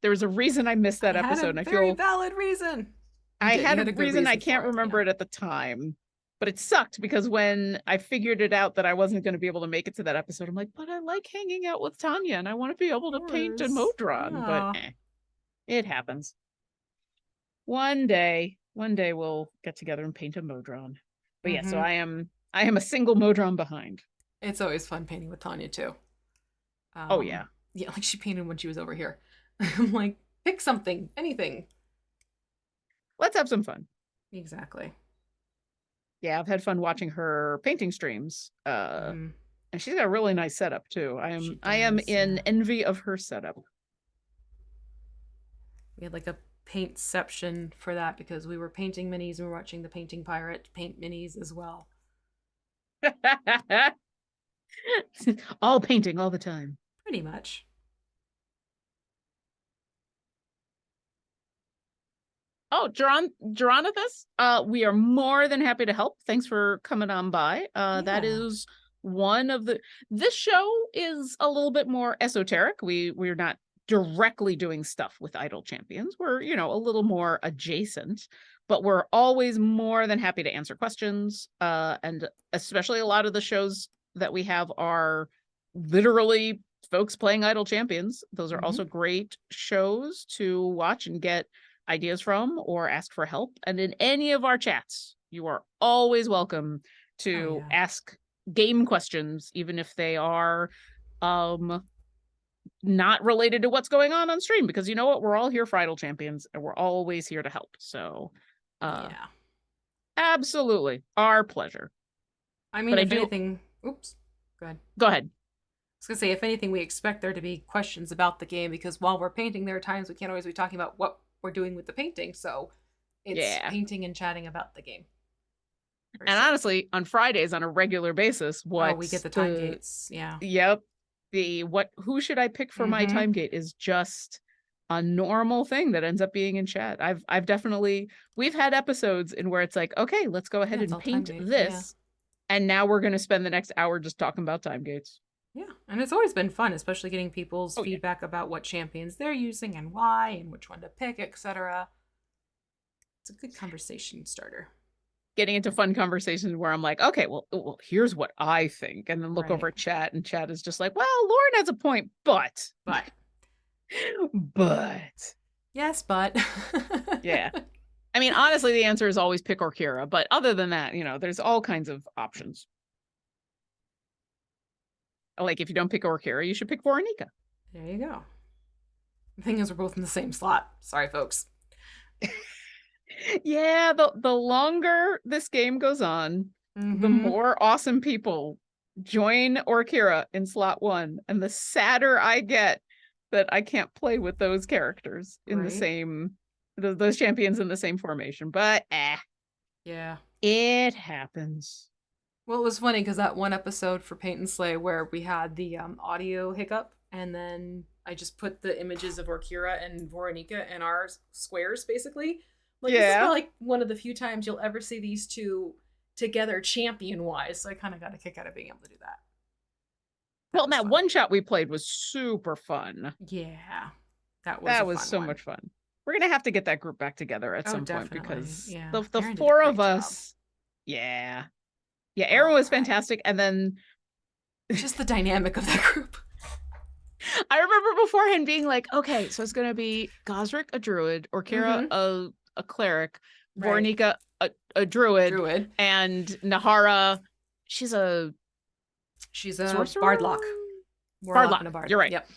There was a reason I missed that episode. And I feel very valid reason. I had a reason I can't remember it at the time. But it sucked because when I figured it out that I wasn't going to be able to make it to that episode, I'm like, but I like hanging out with Tanya and I want to be able to paint a modron. But it happens. One day we'll get together and paint a modron. But yeah, so I am a single modron behind. It's always fun painting with Tanya too. Oh yeah. Yeah, like she painted when she was over here. I'm like, pick something, anything. Let's have some fun. Exactly. Yeah, I've had fun watching her painting streams. And she's got a really nice setup too. I am in envy of her setup. We had like a paintception for that because we were painting minis and we were watching the Painting Pirate paint minis as well. All painting all the time. Pretty much. Oh, Geronithus, we are more than happy to help. Thanks for coming on by. That is one of this show is a little bit more esoteric. We're not directly doing stuff with Idol Champions. We're, a little more adjacent, but we're always more than happy to answer questions. And especially a lot of the shows that we have are literally folks playing Idol Champions. Those are also great shows to watch and get ideas from or ask for help. And in any of our chats, you are always welcome to ask game questions, even if they are not related to what's going on stream, because you know what, we're all here for Idol Champions and we're always here to help. So absolutely our pleasure. I mean, anything, oops, go ahead. I was gonna say, if anything, we expect there to be questions about the game, because while we're painting, there are times we can't always be talking about what we're doing with the painting, so it's painting and chatting about the game. And honestly, on Fridays on a regular basis, we get the time gates. Yep. Who should I pick for my time gate is just a normal thing that ends up being in chat. We've had episodes in where it's like, okay, let's go ahead and paint this. And now we're going to spend the next hour just talking about time gates. Yeah, and it's always been fun, especially getting people's feedback about what champions they're using and why and which one to pick, etc. It's a good conversation starter. Getting into fun conversations where I'm like, okay, well, here's what I think. And then look over at chat, and chat is just like, well, Lauren has a point, but. Yes, but. Yeah. I mean, honestly, the answer is always pick Orkira. But other than that, there's all kinds of options. Like, if you don't pick Orkira, you should pick Voronika. There you go. The thing is, we're both in the same slot. Sorry, folks. Yeah, the longer this game goes on, the more awesome people join Orkira in slot 1, and the sadder I get that I can't play with those characters in the same, those champions in the same formation. But yeah, it happens. Well, it was funny because that one episode for Paint and Slay where we had the audio hiccup, and then I just put the images of Orkira and Voronika in our squares, basically. This is probably like one of the few times you'll ever see these two together champion-wise, so I kind of got a kick out of being able to do that. Well, that one shot we played was super fun. Yeah, that was so much fun. We're going to have to get that group back together at some point, because the 4 of us, Yeah, Aaron was fantastic, and then just the dynamic of that group. I remember beforehand being like, okay, so it's gonna be Gosrick, a druid, Orkira, a cleric, Voronika, a druid, and Nahara, she's a sorcerer? Bardlock. Bardlock. You're right. Yep.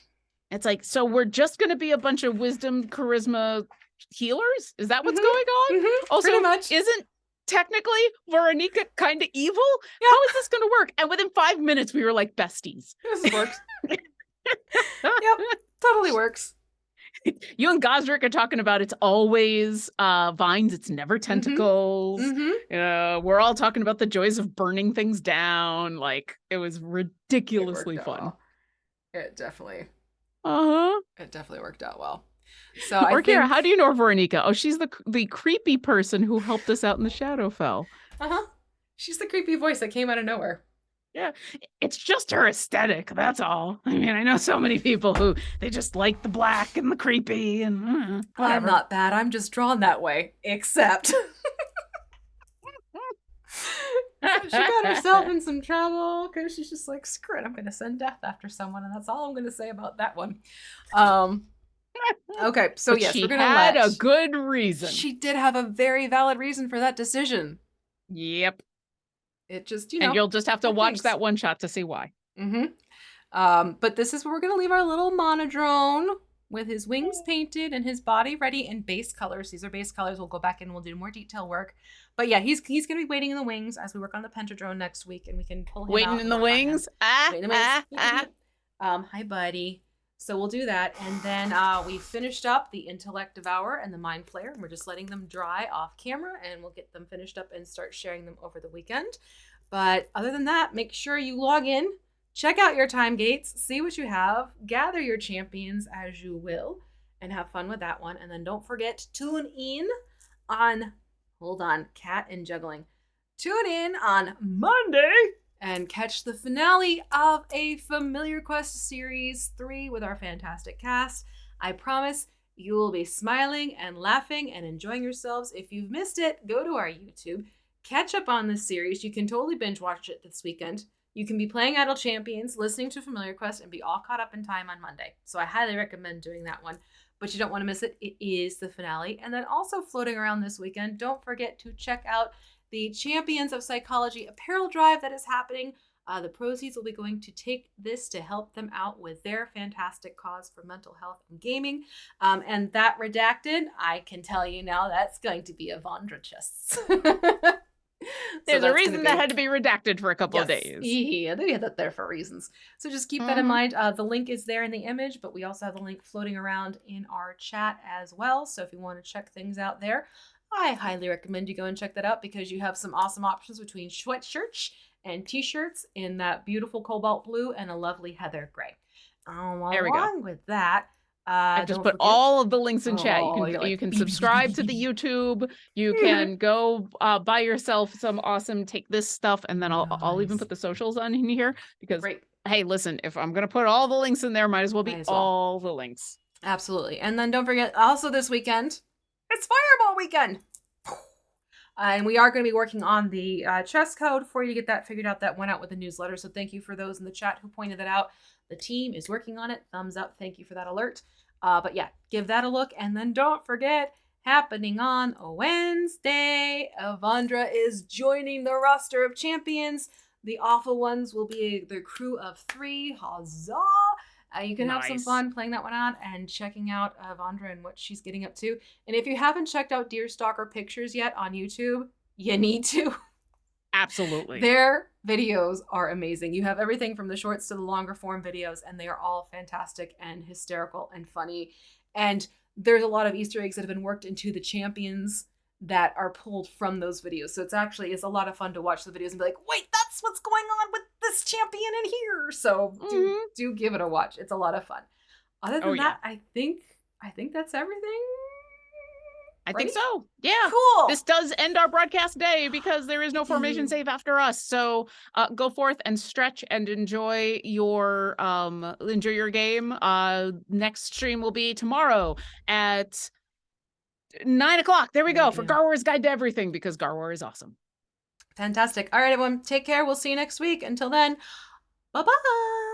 It's like, so we're just gonna be a bunch of wisdom, charisma healers? Is that what's going on? Also, pretty much. Isn't technically Voronika kind of evil? Yeah. How is this going to work? And within 5 minutes, we were like besties. This works. Yep, totally works. You and Gosrick are talking about it's always vines, it's never tentacles. We're all talking about the joys of burning things down. Like, it was ridiculously fun. Well. It definitely. It definitely worked out well. So Orkira, how do you know Voronika? Oh, she's the creepy person who helped us out in the Shadowfell. She's the creepy voice that came out of nowhere. Yeah, it's just her aesthetic, that's all. I mean, I know so many people who they just like the black and the creepy and I'm not bad. I'm just drawn that way, except she got herself in some trouble because she's just like, screw it, I'm gonna send death after someone, and that's all I'm gonna say about that one. Okay, so but yes, she we're gonna had a good reason. She did have a very valid reason for that decision. Yep. It just, and you'll just have to watch that one shot to see why. But this is where we're gonna leave our little monodrone with his wings painted and his body ready in base colors. These are base colors. We'll go back and we'll do more detail work. But yeah, he's going to be waiting in the wings as we work on the Pentadrone next week, and we can pull him waiting out. In the wings. Waiting in the wings. Hi, buddy. So we'll do that. And then we finished up the Intellect, Devourer, and the Mindflayer. And we're just letting them dry off camera, and we'll get them finished up and start sharing them over the weekend. But other than that, make sure you log in, check out your time gates, see what you have, gather your champions as you will, and have fun with that one. And then don't forget, tune in on, cat and juggling. Tune in on Monday and catch the finale of a Familiar Quest Series 3 with our fantastic cast. I promise you will be smiling and laughing and enjoying yourselves. If you've missed it, go to our YouTube, catch up on this series. You can totally binge watch it this weekend. You can be playing Idle Champions, listening to Familiar Quest, and be all caught up in time on Monday. So I highly recommend doing that one, but you don't want to miss it. It is the finale. And then also floating around this weekend, don't forget to check out the Champions of Psychology apparel drive that is happening. The proceeds will be going to take this to help them out with their fantastic cause for mental health and gaming. And that redacted, I can tell you now, that's going to be Avandra chests. There's a reason that had to be redacted for a couple of days. Yeah, they had that there for reasons. So just keep that in mind. The link is there in the image, but we also have the link floating around in our chat as well. So if you want to check things out there, I highly recommend you go and check that out, because you have some awesome options between sweatshirts and t-shirts in that beautiful cobalt blue and a lovely heather gray. There we go. Along with that, I just put all of the links in chat. You can subscribe to the YouTube. You can go buy yourself some awesome take this stuff, and then I'll even put the socials on in here, because hey, listen, if I'm gonna put all the links in there, might as well be all the links. Absolutely. And then don't forget, also this weekend, it's Fireball weekend. And we are going to be working on the chess code for you to get that figured out. That went out with the newsletter. So thank you for those in the chat who pointed that out. The team is working on it. Thumbs up. Thank you for that alert. But yeah, give that a look. And then don't forget, happening on a Wednesday, Avandra is joining the roster of champions. The awful ones will be their crew of 3. Huzzah! You can have some fun playing that one out and checking out Avandra and what she's getting up to. And if you haven't checked out Deerstalker Pictures yet on YouTube, you need to. Absolutely. Their videos are amazing. You have everything from the shorts to the longer form videos, and they are all fantastic and hysterical and funny. And there's a lot of Easter eggs that have been worked into the champions that are pulled from those videos. So it's a lot of fun to watch the videos and be like, wait, that's what's going on with this champion in here. So do give it a watch. It's a lot of fun. Other than that, I think that's everything. I think so. Yeah. Cool. This does end our broadcast day because there is no formation save after us. So go forth and stretch and enjoy your game. Next stream will be tomorrow at 9 o'clock. There we go, for Garwar's Guide to Everything, because Garwar is awesome. Fantastic. All right, everyone, take care. We'll see you next week. Until then, bye-bye.